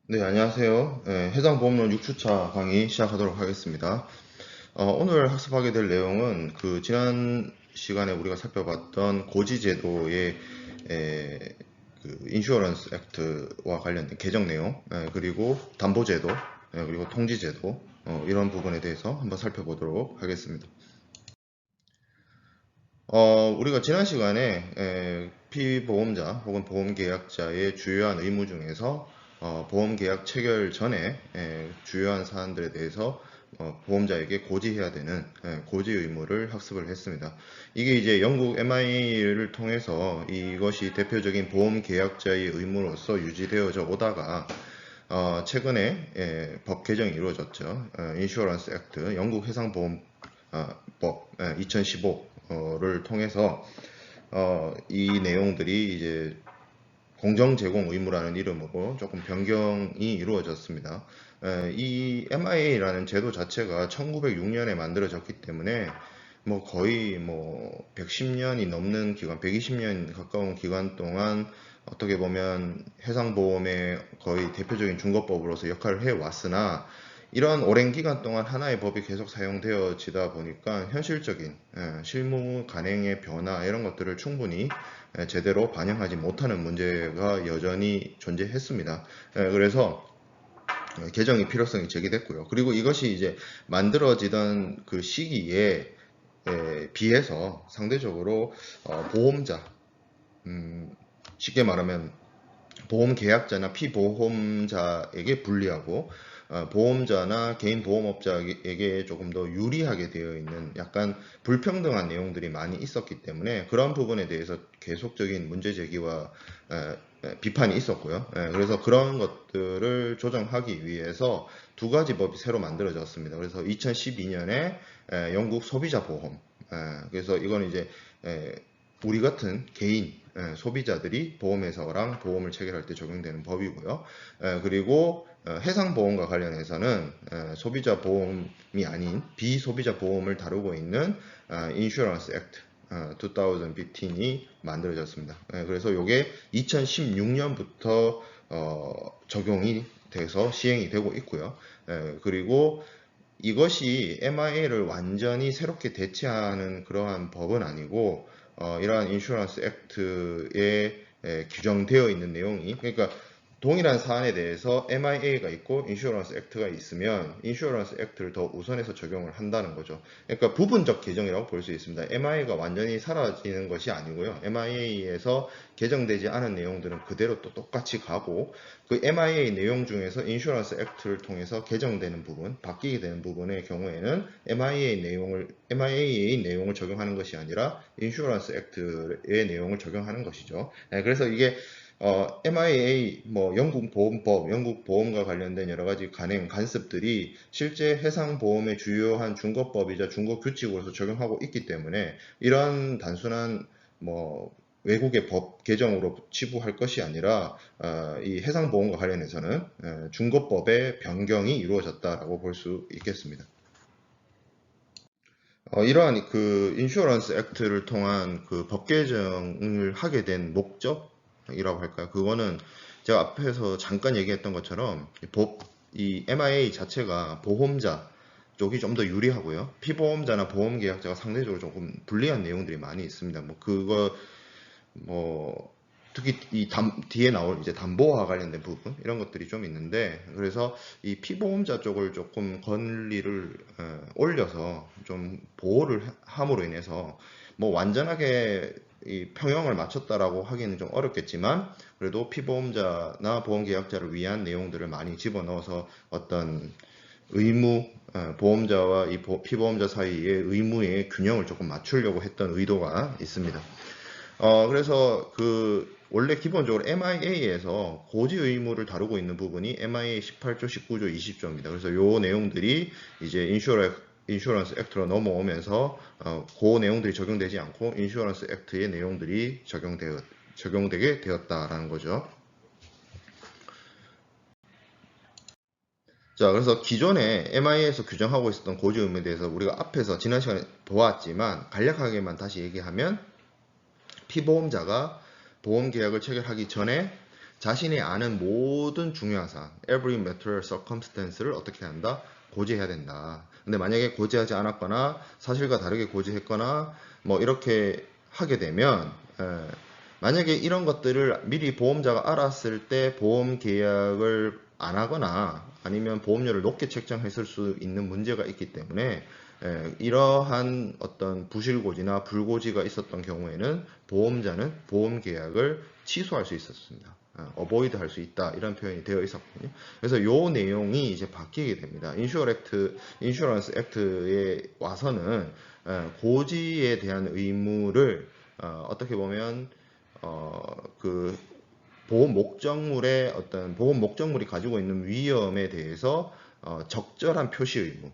네, 안녕하세요. 해상보험론 6주차 강의 시작하도록 하겠습니다. 오늘 학습하게 될 내용은 지난 시간에 우리가 살펴봤던 고지제도의 인슈어런스 액트와 관련된 개정 내용, 그리고 담보제도, 그리고 통지제도, 이런 부분에 대해서 한번 살펴보도록 하겠습니다. 우리가 지난 시간에 피보험자 혹은 보험계약자의 주요한 의무 중에서 보험계약 체결 전에 주요한 사안들에 대해서 보험자에게 고지해야 되는 고지 의무를 학습을 했습니다. 이게 이제 영국 MIA를 통해서 이것이 대표적인 보험계약자의 의무로서 유지되어져 오다가 최근에 법 개정이 이루어졌죠. 인슈어런스 액트, 영국 해상보험법 2015를 통해서 이 내용들이 이제 공정 제공 의무라는 이름으로 조금 변경이 이루어졌습니다. 이 MIA라는 제도 자체가 1906년에 만들어졌기 때문에 거의 110년이 넘는 기간, 120년 가까운 기간 동안 어떻게 보면 해상보험의 거의 대표적인 중거법으로서 역할을 해왔으나 이런 오랜 기간 동안 하나의 법이 계속 사용되어지다 보니까 현실적인 실무 간행의 변화 이런 것들을 충분히 제대로 반영하지 못하는 문제가 여전히 존재했습니다. 그래서 개정의 필요성이 제기됐고요. 그리고 이것이 이제 만들어지던 그 시기에 비해서 상대적으로 보험자, 쉽게 말하면 보험 계약자나 피보험자에게 불리하고 보험자나 개인 보험업자에게 조금 더 유리하게 되어 있는 약간 불평등한 내용들이 많이 있었기 때문에 그런 부분에 대해서 계속적인 문제 제기와 비판이 있었고요. 그래서 그런 것들을 조정하기 위해서 두 가지 법이 새로 만들어졌습니다. 그래서 2012년에 영국 소비자 보험, 그래서 이건 이제 우리 같은 개인 소비자들이 보험회사랑 보험을 체결할 때 적용되는 법이고요. 그리고 해상보험과 관련해서는 소비자 보험이 아닌 비소비자 보험을 다루고 있는 인슈런스 액트 2015이 만들어졌습니다. 그래서 이게 2016년부터 적용이 돼서 시행이 되고 있고요. 그리고 이것이 MIA를 완전히 새롭게 대체하는 그러한 법은 아니고 이러한 인슈런스 액트에 규정되어 있는 내용이 그러니까 동일한 사안에 대해서 MIA가 있고 인슈어런스 액트가 있으면 인슈어런스 액트를 더 우선해서 적용을 한다는 거죠. 그러니까 부분적 개정이라고 볼 수 있습니다. MIA가 완전히 사라지는 것이 아니고요. MIA에서 개정되지 않은 내용들은 그대로 또 똑같이 가고 그 MIA 내용 중에서 인슈어런스 액트를 통해서 개정되는 부분, 바뀌게 되는 부분의 경우에는 MIA 내용을 적용하는 것이 아니라 인슈어런스 액트의 내용을 적용하는 것이죠. 그래서 이게 MIA, 영국 보험법, 영국 보험과 관련된 여러 가지 간습들이 실제 해상보험의 주요한 중거법이자 중거규칙으로서 적용하고 있기 때문에 이러한 단순한 외국의 법 개정으로 치부할 것이 아니라 이 해상보험과 관련해서는 중거법의 변경이 이루어졌다라고 볼 수 있겠습니다. 이러한 그 인슈어런스 액트를 통한 그 법 개정을 하게 된 목적이라고 할까요? 그거는 제가 앞에서 잠깐 얘기했던 것처럼 이 MIA 자체가 보험자 쪽이 좀 더 유리하고요. 피보험자나 보험계약자가 상대적으로 조금 불리한 내용들이 많이 있습니다. 뭐 특히 뒤에 나올 이제 담보와 관련된 부분 이런 것들이 좀 있는데 그래서 이 피보험자 쪽을 조금 권리를 올려서 좀 보호를 함으로 인해서 완전하게 이 평형을 맞췄다라고 하기는 좀 어렵겠지만 그래도 피보험자나 보험계약자를 위한 내용들을 많이 집어넣어서 어떤 의무 보험자와 이 피보험자 사이의 의무의 균형을 조금 맞추려고 했던 의도가 있습니다. 그래서 원래 기본적으로 MIA에서 고지 의무를 다루고 있는 부분이 MIA 18조, 19조, 20조입니다. 그래서 요 내용들이 이제 인슈어런스 액트로 넘어오면서 그 내용들이 적용되지 않고 인슈어런스 액트의 내용들이 적용되게 되었다라는 거죠. 자, 그래서 기존에 MIA에서 규정하고 있었던 고지 의무에 대해서 우리가 앞에서 지난 시간에 보았지만 간략하게만 다시 얘기하면 피보험자가 보험 계약을 체결하기 전에 자신이 아는 모든 중요한 사항, every material circumstance를 어떻게 한다? 고지해야 된다. 근데 만약에 고지하지 않았거나 사실과 다르게 고지했거나 뭐 이렇게 하게 되면 만약에 이런 것들을 미리 보험자가 알았을 때 보험 계약을 안 하거나 아니면 보험료를 높게 책정했을 수 있는 문제가 있기 때문에 이러한 어떤 부실고지나 불고지가 있었던 경우에는 보험자는 보험 계약을 취소할 수 있었습니다. 어보이드 할 수 있다 이런 표현이 되어 있었거든요. 그래서 이 내용이 이제 바뀌게 됩니다. 인슈런스 액트에 와서는 고지에 대한 의무를 어떻게 보면 그 보험 목적물의 어떤 보험 목적물이 가지고 있는 위험에 대해서 적절한 표시 의무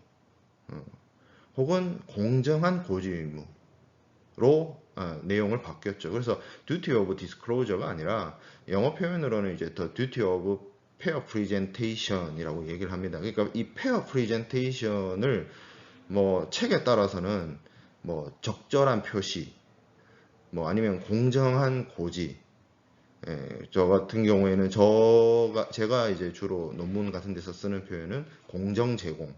혹은 공정한 고지 의무로 내용을 바뀌었죠. 그래서 duty of disclosure가 아니라 영어 표현으로는 이제 the duty of fair presentation이라고 얘기를 합니다. 그러니까 이 fair presentation을 뭐 책에 따라서는 뭐 적절한 표시, 뭐 아니면 공정한 고지. 저 같은 경우에는 제가 이제 주로 논문 같은 데서 쓰는 표현은 공정 제공.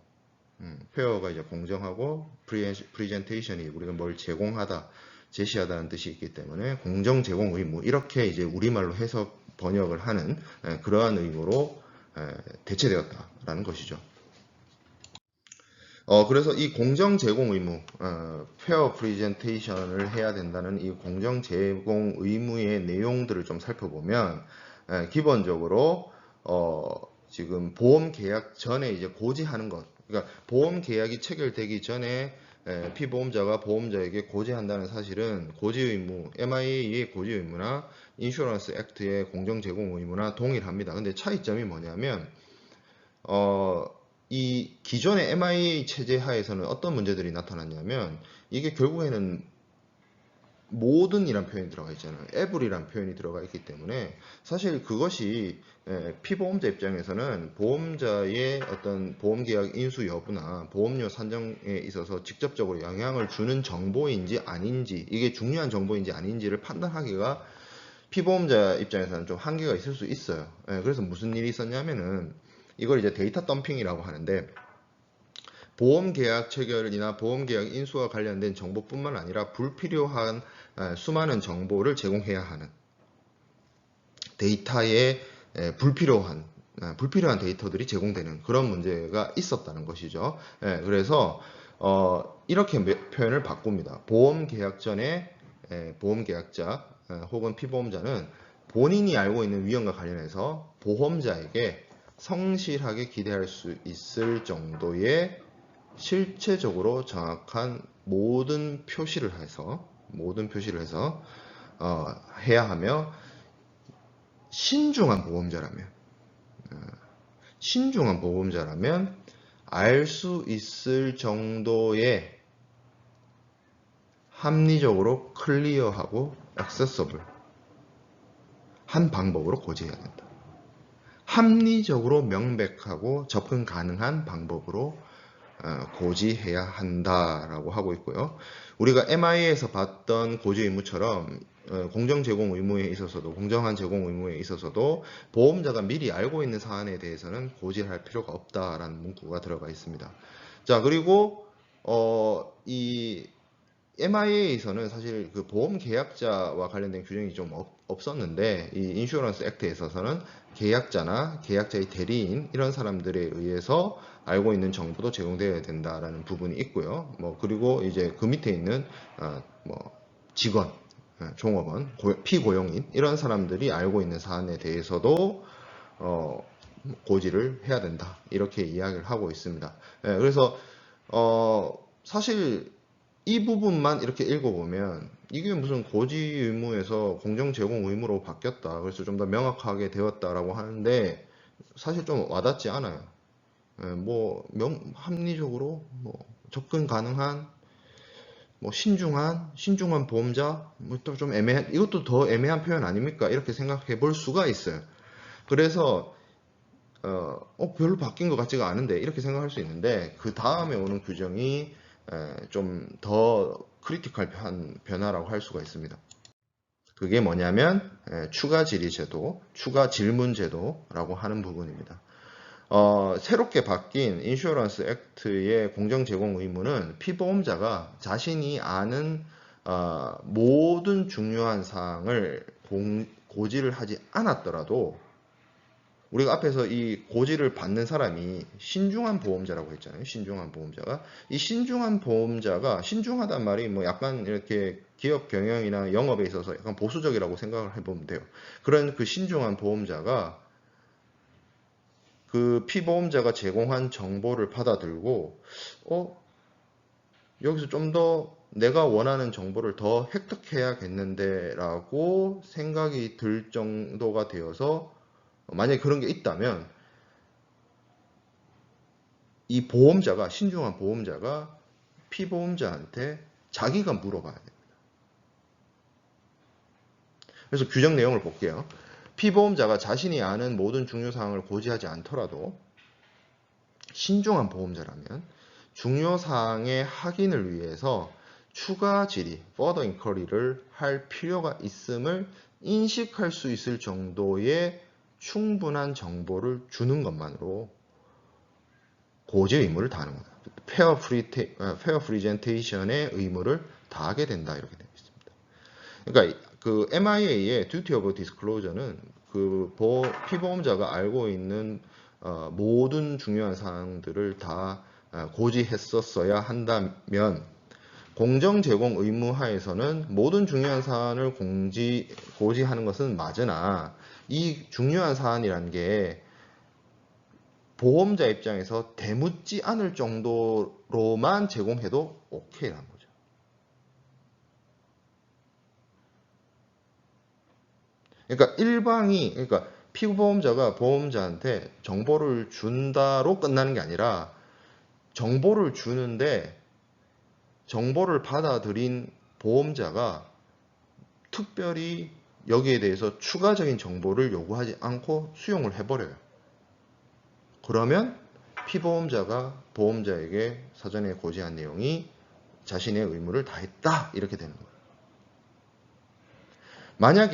페어가 이제 공정하고 프리젠테이션이 우리가 뭘 제공하다, 제시하다는 뜻이 있기 때문에 공정 제공 의무 이렇게 이제 우리말로 해서 번역을 하는 그러한 의무로 대체되었다라는 것이죠. 그래서 이 공정 제공 의무, 페어 프리젠테이션을 해야 된다는 이 공정 제공 의무의 내용들을 좀 살펴보면 기본적으로 지금 보험 계약 전에 이제 고지하는 것, 그러니까 보험 계약이 체결되기 전에 피보험자가 보험자에게 고지한다는 사실은 고지 의무, MIA의 고지 의무나 인슈런스 액트의 공정 제공 의무나 동일합니다. 근데 차이점이 뭐냐면 이 기존의 MIA 체제 하에서는 어떤 문제들이 나타났냐면 이게 결국에는 모든이란 표현이 들어가 있잖아요. every란 표현이 들어가 있기 때문에 사실 그것이 피보험자 입장에서는 보험자의 어떤 보험계약 인수 여부나 보험료 산정에 있어서 직접적으로 영향을 주는 정보인지 아닌지 이게 중요한 정보인지 아닌지를 판단하기가 피보험자 입장에서는 좀 한계가 있을 수 있어요. 그래서 무슨 일이 있었냐면은 이걸 이제 데이터 덤핑이라고 하는데 보험계약 체결이나 보험계약 인수와 관련된 정보뿐만 아니라 불필요한 수많은 정보를 제공해야 하는 데이터에 불필요한 데이터들이 제공되는 그런 문제가 있었다는 것이죠. 그래서 이렇게 표현을 바꿉니다. 보험계약 전에 보험계약자 혹은 피보험자는 본인이 알고 있는 위험과 관련해서 보험자에게 성실하게 기대할 수 있을 정도의 실체적으로 정확한 모든 표시를 해서 해야 하며 신중한 보험자라면 알 수 있을 정도의 합리적으로 클리어하고 액세서블 한 방법으로 고지해야 된다. 합리적으로 명백하고 접근 가능한 방법으로 고지해야 한다라고 하고 있고요. 우리가 MIA에서 봤던 고지 의무처럼 공정 제공 의무에 있어서도 공정한 제공 의무에 있어서도 보험자가 미리 알고 있는 사안에 대해서는 고지할 필요가 없다라는 문구가 들어가 있습니다. 자, 그리고 이 MIA에서는 사실 그 보험 계약자와 관련된 규정이 좀 없었는데 이 인슈런스 액트에 있어서는 계약자나 계약자의 대리인 이런 사람들에 의해서 알고 있는 정보도 제공되어야 된다라는 부분이 있고요. 뭐 그리고 이제 그 밑에 있는 뭐 직원, 종업원, 피고용인 이런 사람들이 알고 있는 사안에 대해서도 고지를 해야 된다 이렇게 이야기를 하고 있습니다. 그래서 사실 이 부분만 이렇게 읽어보면 이게 무슨 고지 의무에서 공정 제공 의무로 바뀌었다. 그래서 좀 더 명확하게 되었다라고 하는데 사실 좀 와닿지 않아요. 뭐 합리적으로 뭐 접근 가능한 뭐 신중한 보험자 뭐 또 좀 애매한 이것도 더 애매한 표현 아닙니까? 이렇게 생각해 볼 수가 있어요. 그래서 별로 바뀐 것 같지가 않은데 이렇게 생각할 수 있는데 그 다음에 오는 규정이 좀 더 크리티컬한 변화라고 할 수가 있습니다. 그게 뭐냐면 추가 질의 제도, 추가 질문 제도라고 하는 부분입니다. 새롭게 바뀐 인슈어런스 액트의 공정 제공 의무는 피보험자가 자신이 아는 모든 중요한 사항을 고지를 하지 않았더라도 우리가 앞에서 이 고지를 받는 사람이 신중한 보험자라고 했잖아요. 신중한 보험자가. 이 신중한 보험자가, 신중하단 말이 뭐 약간 이렇게 기업 경영이나 영업에 있어서 약간 보수적이라고 생각을 해보면 돼요. 그런 그 신중한 보험자가 그 피보험자가 제공한 정보를 받아들고, 여기서 좀 더 내가 원하는 정보를 더 획득해야겠는데 라고 생각이 들 정도가 되어서 만약에 그런 게 있다면 이 보험자가, 신중한 보험자가 피보험자한테 자기가 물어봐야 됩니다. 그래서 규정 내용을 볼게요. 피보험자가 자신이 아는 모든 중요사항을 고지하지 않더라도 신중한 보험자라면 중요사항의 확인을 위해서 추가 질의, further inquiry를 할 필요가 있음을 인식할 수 있을 정도의 충분한 정보를 주는 것만으로 고지 의무를 다하는 거다. 페어 프리젠테이션의 의무를 다하게 된다. 이렇게 되어 있습니다. 그러니까 그 MIA의 Duty of Disclosure는 그 피보험자가 알고 있는 모든 중요한 사항들을 다 고지했었어야 한다면 공정 제공 의무 하에서는 모든 중요한 사안을 고지하는 것은 맞으나 이 중요한 사안이라는 게 보험자 입장에서 대묻지 않을 정도로만 제공해도 오케이라는 거죠. 그러니까 피보험자가 보험자한테 정보를 준다로 끝나는 게 아니라 정보를 주는데 정보를 받아들인 보험자가 특별히 여기에 대해서 추가적인 정보를 요구하지 않고 수용을 해버려요. 그러면 피보험자가 보험자에게 사전에 고지한 내용이 자신의 의무를 다했다 이렇게 되는 거예요. 만약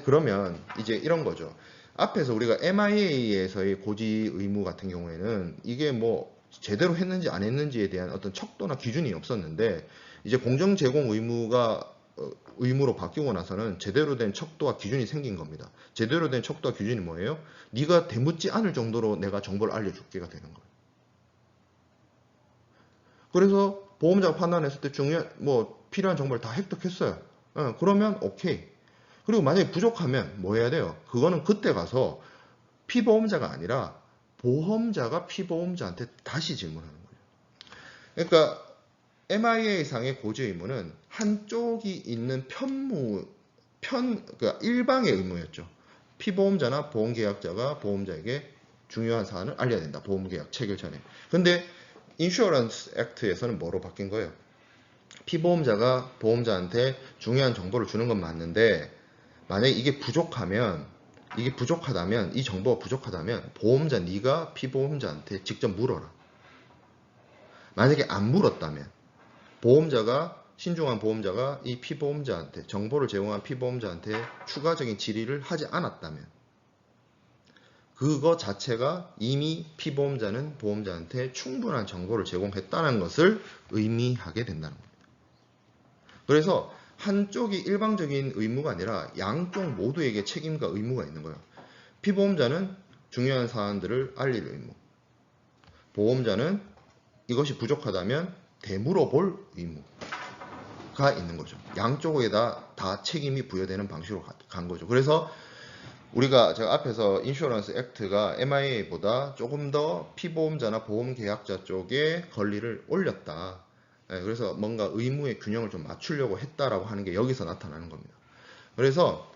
그러면 이제 이런 거죠. 앞에서 우리가 MIA에서의 고지 의무 같은 경우에는 이게 뭐 제대로 했는지 안 했는지에 대한 어떤 척도나 기준이 없었는데 이제 공정 제공 의무가 의무로 바뀌고 나서는 제대로 된 척도와 기준이 생긴 겁니다. 제대로 된 척도와 기준이 뭐예요? 네가 대묻지 않을 정도로 내가 정보를 알려줄게가 되는 거예요. 그래서 보험자가 판단했을 때 필요한 정보를 다 획득했어요. 그러면 오케이. 그리고 만약에 부족하면 뭐 해야 돼요? 그거는 그때 가서 피보험자가 아니라 보험자가 피보험자한테 다시 질문하는 거예요. 그러니까 MIA상의 고지 의무는 한쪽이 있는 그러니까 일방의 의무였죠. 피보험자나 보험계약자가 보험자에게 중요한 사안을 알려야 된다. 보험계약 체결 전에. 근데 인슈어런스 액트에서는 뭐로 바뀐 거예요? 피보험자가 보험자한테 중요한 정보를 주는 건 맞는데 만약에 이게 부족하다면 이 정보가 부족하다면 보험자 네가 피보험자한테 직접 물어라. 만약에 안 물었다면 신중한 보험자가 이 피보험자한테 정보를 제공한 피보험자한테 추가적인 질의를 하지 않았다면 그거 자체가 이미 피보험자는 보험자한테 충분한 정보를 제공했다는 것을 의미하게 된다는 겁니다. 그래서 한쪽이 일방적인 의무가 아니라 양쪽 모두에게 책임과 의무가 있는 거예요. 피보험자는 중요한 사안들을 알릴 의무, 보험자는 이것이 부족하다면 되물어볼 의무가 있는 거죠. 양쪽에다 다 책임이 부여되는 방식으로 간 거죠. 그래서 제가 앞에서 인슈어런스 액트가 MIA보다 조금 더 피보험자나 보험계약자 쪽에 권리를 올렸다. 그래서 뭔가 의무의 균형을 좀 맞추려고 했다라고 하는 게 여기서 나타나는 겁니다. 그래서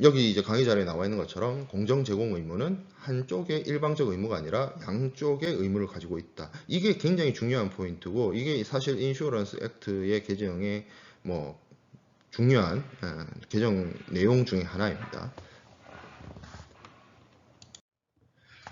여기 이제 강의 자료에 나와 있는 것처럼 공정 제공 의무는 한쪽의 일방적 의무가 아니라 양쪽의 의무를 가지고 있다. 이게 굉장히 중요한 포인트고 이게 사실 인슈어런스 액트의 개정의 중요한 개정 내용 중에 하나입니다.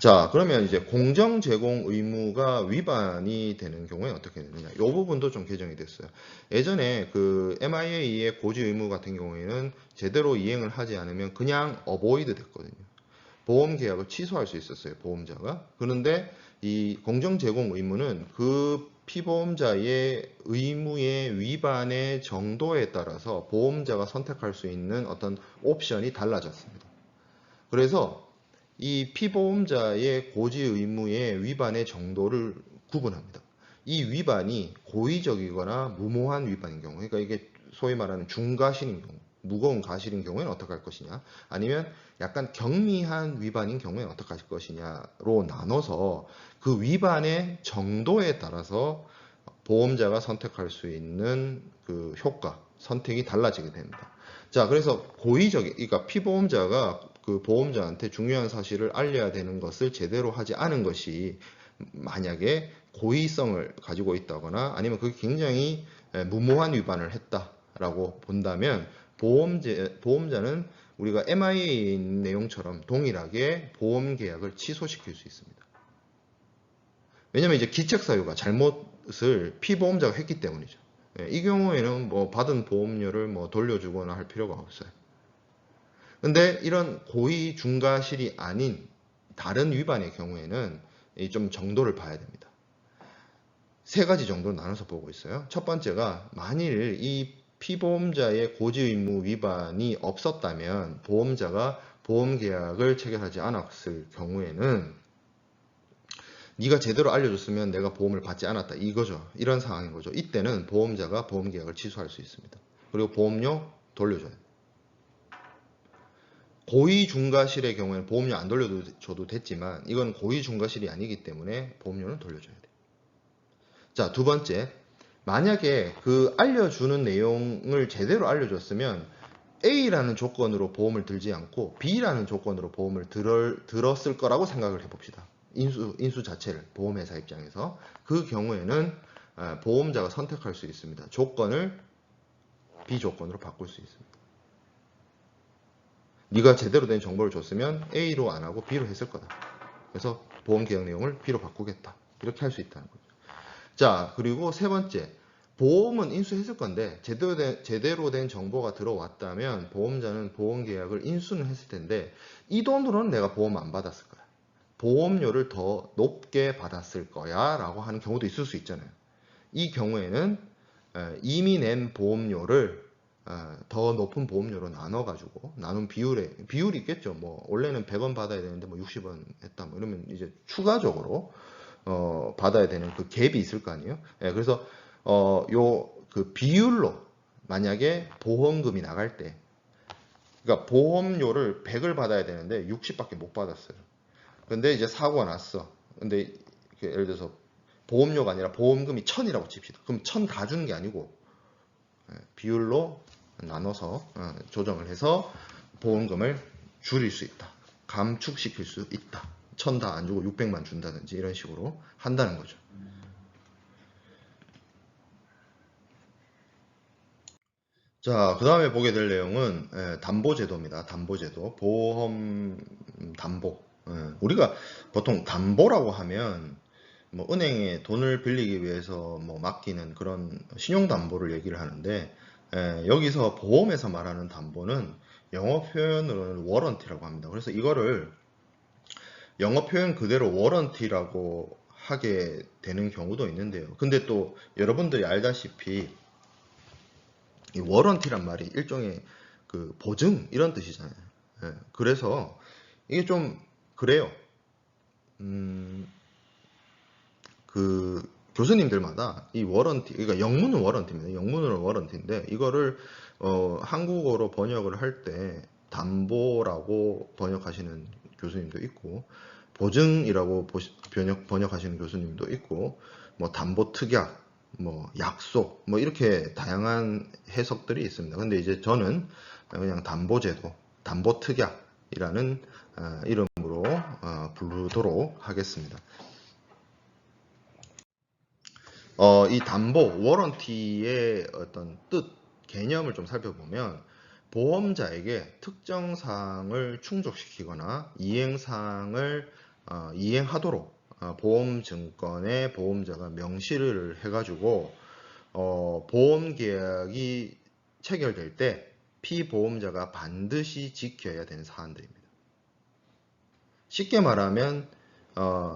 자, 그러면 이제 공정 제공 의무가 위반이 되는 경우에 어떻게 되느냐. 이 부분도 좀 개정이 됐어요. 예전에 그 MIA의 고지 의무 같은 경우에는 제대로 이행을 하지 않으면 그냥 어보이드 됐거든요. 보험 계약을 취소할 수 있었어요, 보험자가. 그런데 이 공정 제공 의무는 그 피보험자의 의무의 위반의 정도에 따라서 보험자가 선택할 수 있는 어떤 옵션이 달라졌습니다. 그래서 이 피보험자의 고지 의무의 위반의 정도를 구분합니다. 이 위반이 고의적이거나 무모한 위반인 경우, 그러니까 이게 소위 말하는 중과실인 경우, 무거운 과실인 경우에는 어떻게 할 것이냐, 아니면 약간 경미한 위반인 경우에는 어떻게 할 것이냐로 나눠서 그 위반의 정도에 따라서 보험자가 선택할 수 있는 그 효과, 선택이 달라지게 됩니다. 자, 그래서 그러니까 피보험자가 그 보험자한테 중요한 사실을 알려야 되는 것을 제대로 하지 않은 것이 만약에 고의성을 가지고 있다거나 아니면 그게 굉장히 무모한 위반을 했다라고 본다면 보험자는 우리가 MIA 내용처럼 동일하게 보험 계약을 취소시킬 수 있습니다. 왜냐면 이제 기책사유가 잘못을 피보험자가 했기 때문이죠. 이 경우에는 뭐 받은 보험료를 뭐 돌려주거나 할 필요가 없어요. 근데 이런 고의 중과실이 아닌 다른 위반의 경우에는 좀 정도를 봐야 됩니다. 세 가지 정도로 나눠서 보고 있어요. 첫 번째가 만일 이 피보험자의 고지 의무 위반이 없었다면 보험자가 보험 계약을 체결하지 않았을 경우에는 네가 제대로 알려줬으면 내가 보험을 받지 않았다 이거죠. 이런 상황인 거죠. 이때는 보험자가 보험 계약을 취소할 수 있습니다. 그리고 보험료 돌려줘야 돼요. 고의 중과실의 경우에는 보험료 안 돌려줘도 됐지만 이건 고의 중과실이 아니기 때문에 보험료는 돌려줘야 돼요. 자, 두 번째, 만약에 그 알려주는 내용을 제대로 알려줬으면 A라는 조건으로 보험을 들지 않고 B라는 조건으로 보험을 들었을 거라고 생각을 해봅시다. 인수 자체를 보험회사 입장에서 그 경우에는 보험자가 선택할 수 있습니다. 조건을 B 조건으로 바꿀 수 있습니다. 네가 제대로 된 정보를 줬으면 A로 안 하고 B로 했을 거다. 그래서 보험 계약 내용을 B로 바꾸겠다. 이렇게 할 수 있다는 거죠. 자, 그리고 세 번째, 보험은 인수했을 건데 제대로 된 정보가 들어왔다면 보험자는 보험 계약을 인수는 했을 텐데 이 돈으로는 내가 보험 안 받았을 거야. 보험료를 더 높게 받았을 거야 라고 하는 경우도 있을 수 있잖아요. 이 경우에는 이미 낸 보험료를 더 높은 보험료로 나눠가지고 나눈 비율이 있겠죠. 뭐 원래는 100원 받아야 되는데 뭐 60원 했다 뭐 이러면 이제 추가적으로 받아야 되는 그 갭이 있을 거 아니에요. 그래서 요 그 비율로 만약에 보험금이 나갈 때 그러니까 보험료를 100을 받아야 되는데 60밖에 못 받았어요. 근데 이제 사고가 났어. 근데 예를 들어서 보험료가 아니라 보험금이 1000이라고 칩시다. 그럼 1000 다 주는 게 아니고 비율로 나눠서 조정을 해서 보험금을 줄일 수 있다. 감축시킬 수 있다. 1000 다 안 주고 600만 준다든지 이런 식으로 한다는 거죠. 자, 그 다음에 보게 될 내용은 담보제도입니다. 담보제도. 보험 담보. 우리가 보통 담보라고 하면 뭐 은행에 돈을 빌리기 위해서 뭐 맡기는 그런 신용담보를 얘기를 하는데 여기서 보험에서 말하는 담보는 영어 표현으로는 워런티라고 합니다. 그래서 이거를 영어 표현 그대로 워런티라고 하게 되는 경우도 있는데요. 근데 또 여러분들이 알다시피 이 워런티란 말이 일종의 그 보증 이런 뜻이잖아요. 그래서 이게 좀 그래요. 그 교수님들마다 이 워런티, 그러니까 영문은 워런티입니다. 영문으로는 워런티인데 이거를 한국어로 번역을 할 때 담보라고 번역하시는 교수님도 있고 보증이라고 번역하시는 교수님도 있고 뭐 담보 특약, 뭐 약속, 뭐 이렇게 다양한 해석들이 있습니다. 근데 이제 저는 그냥 담보제도, 담보특약이라는 이름으로 부르도록 하겠습니다. 이 담보, 워런티의 어떤 뜻, 개념을 좀 살펴보면 보험자에게 특정 사항을 충족시키거나 이행사항을 이행하도록 보험증권의 보험자가 명시를 해가지고 보험계약이 체결될 때 피보험자가 반드시 지켜야 되는 사안들입니다. 쉽게 말하면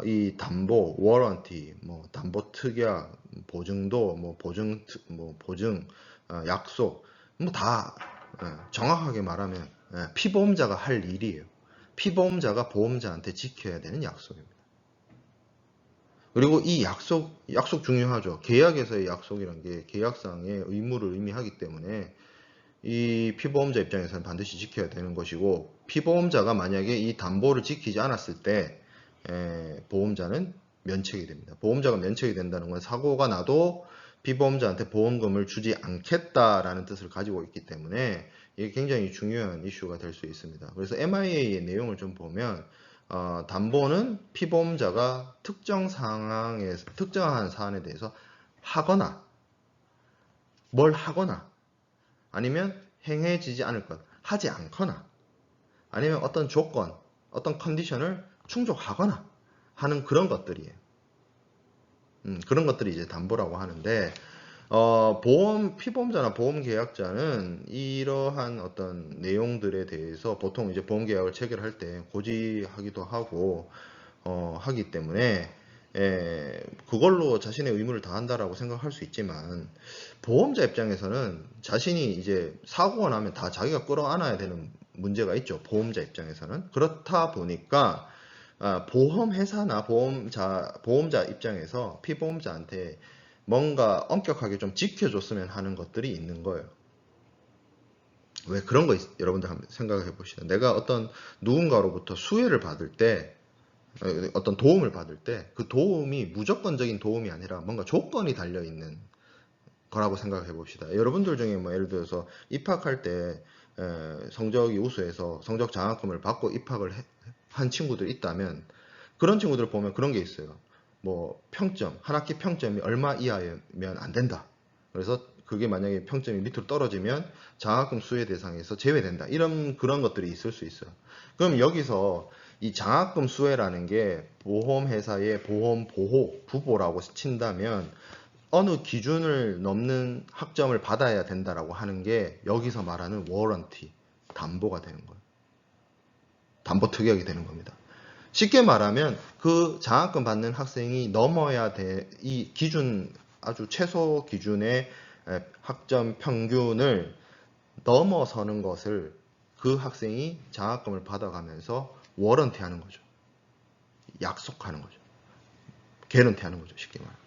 이 담보, 워런티, 담보 특약, 보증도, 보증, 약속, 다 정확하게 말하면 피보험자가 할 일이에요. 피보험자가 보험자한테 지켜야 되는 약속입니다. 그리고 이 약속 중요하죠. 계약에서의 약속이란 게 계약상의 의무를 의미하기 때문에 이 피보험자 입장에서는 반드시 지켜야 되는 것이고, 피보험자가 만약에 이 담보를 지키지 않았을 때 보험자는 면책이 됩니다. 보험자가 면책이 된다는 건 사고가 나도 피보험자한테 보험금을 주지 않겠다라는 뜻을 가지고 있기 때문에 이게 굉장히 중요한 이슈가 될 수 있습니다. 그래서 MIA의 내용을 좀 보면 담보는 피보험자가 특정한 사안에 대해서 하거나 뭘 하거나 아니면 행해지지 않을 것, 하지 않거나 아니면 어떤 조건, 어떤 컨디션을 충족하거나 하는 그런 것들이에요. 그런 것들이 이제 담보라고 하는데 피보험자나 보험계약자는 이러한 어떤 내용들에 대해서 보통 이제 보험계약을 체결할 때 고지하기도 하고 하기 때문에 그걸로 자신의 의무를 다한다라고 생각할 수 있지만, 보험자 입장에서는 자신이 이제 사고가 나면 다 자기가 끌어안아야 되는 문제가 있죠. 보험자 입장에서는. 그렇다 보니까 보험회사나 보험자 입장에서 피보험자한테 뭔가 엄격하게 좀 지켜줬으면 하는 것들이 있는 거예요. 왜 그런 거 여러분들 한번 생각해 보시죠. 내가 어떤 누군가로부터 수혜를 받을 때, 어떤 도움을 받을 때 그 도움이 무조건적인 도움이 아니라 뭔가 조건이 달려 있는 거라고 생각해 봅시다. 여러분들 중에 예를 들어서 입학할 때 성적이 우수해서 성적 장학금을 받고 입학을 한 친구들 있다면, 그런 친구들 보면 그런 게 있어요. 평점, 한 학기 평점이 얼마 이하면 안 된다. 그래서 그게 만약에 평점이 밑으로 떨어지면 장학금 수혜 대상에서 제외된다. 그런 것들이 있을 수 있어요. 그럼 여기서 이 장학금 수혜라는 게 보험회사의 보험 보호, 부보라고 친다면 어느 기준을 넘는 학점을 받아야 된다라고 하는 게 여기서 말하는 워런티, 담보가 되는 거예요. 담보 특약이 되는 겁니다. 쉽게 말하면 그 장학금 받는 학생이 넘어야 돼, 이 기준, 아주 최소 기준의 학점 평균을 넘어서는 것을 그 학생이 장학금을 받아가면서 워런티 하는 거죠. 약속하는 거죠. 개런티 하는 거죠. 쉽게 말하면.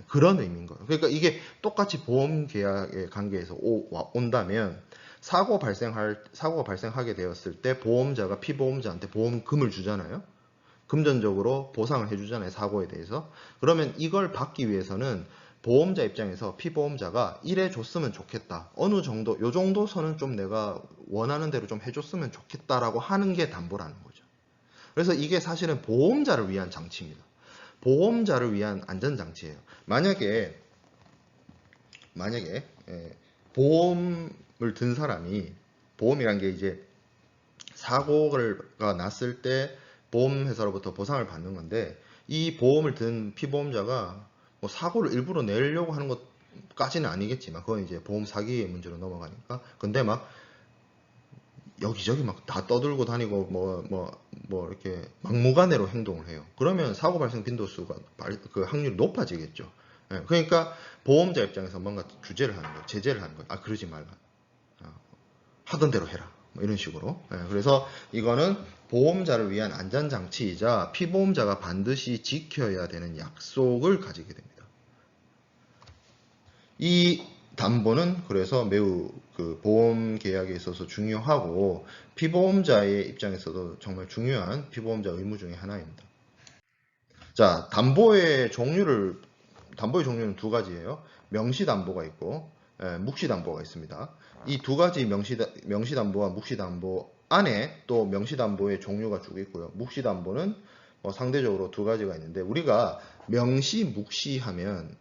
그런 의미인 거예요. 그러니까 이게 똑같이 보험 계약의 관계에서 온다면 사고가 발생하게 되었을 때 보험자가 피보험자한테 보험금을 주잖아요. 금전적으로 보상을 해주잖아요. 사고에 대해서. 그러면 이걸 받기 위해서는 보험자 입장에서 피보험자가 이래 줬으면 좋겠다. 어느 정도, 요 정도 선은 좀 내가 원하는 대로 좀 해줬으면 좋겠다라고 하는 게 담보라는 거죠. 그래서 이게 사실은 보험자를 위한 장치입니다. 보험자를 위한 안전장치예요. 만약에 보험을 든 사람이, 보험이란 게 이제 사고가 났을 때 보험회사로부터 보상을 받는 건데, 이 보험을 든 피보험자가 사고를 일부러 내려고 하는 것까지는 아니겠지만, 그건 이제 보험 사기의 문제로 넘어가니까. 근데 막 여기저기 막 다 떠들고 다니고 이렇게 막무가내로 행동을 해요. 그러면 사고 발생 빈도수가 그 확률이 높아지겠죠. 그러니까 보험자 입장에서 뭔가 규제를 하는 거예요. 제재를 하는 거예요. 그러지 말라. 하던 대로 해라. 이런 식으로. 그래서 이거는 보험자를 위한 안전장치이자 피보험자가 반드시 지켜야 되는 약속을 가지게 됩니다. 이 담보는 그래서 매우 그 보험 계약에 있어서 중요하고, 피보험자의 입장에서도 정말 중요한 피보험자 의무 중에 하나입니다. 자, 담보의 종류는 두 가지예요. 명시담보가 있고 묵시담보가 있습니다. 이 두 가지 명시담보와 묵시담보 안에 또 명시담보의 종류가 쭉 있고요. 묵시담보는 상대적으로 두 가지가 있는데, 우리가 명시, 묵시하면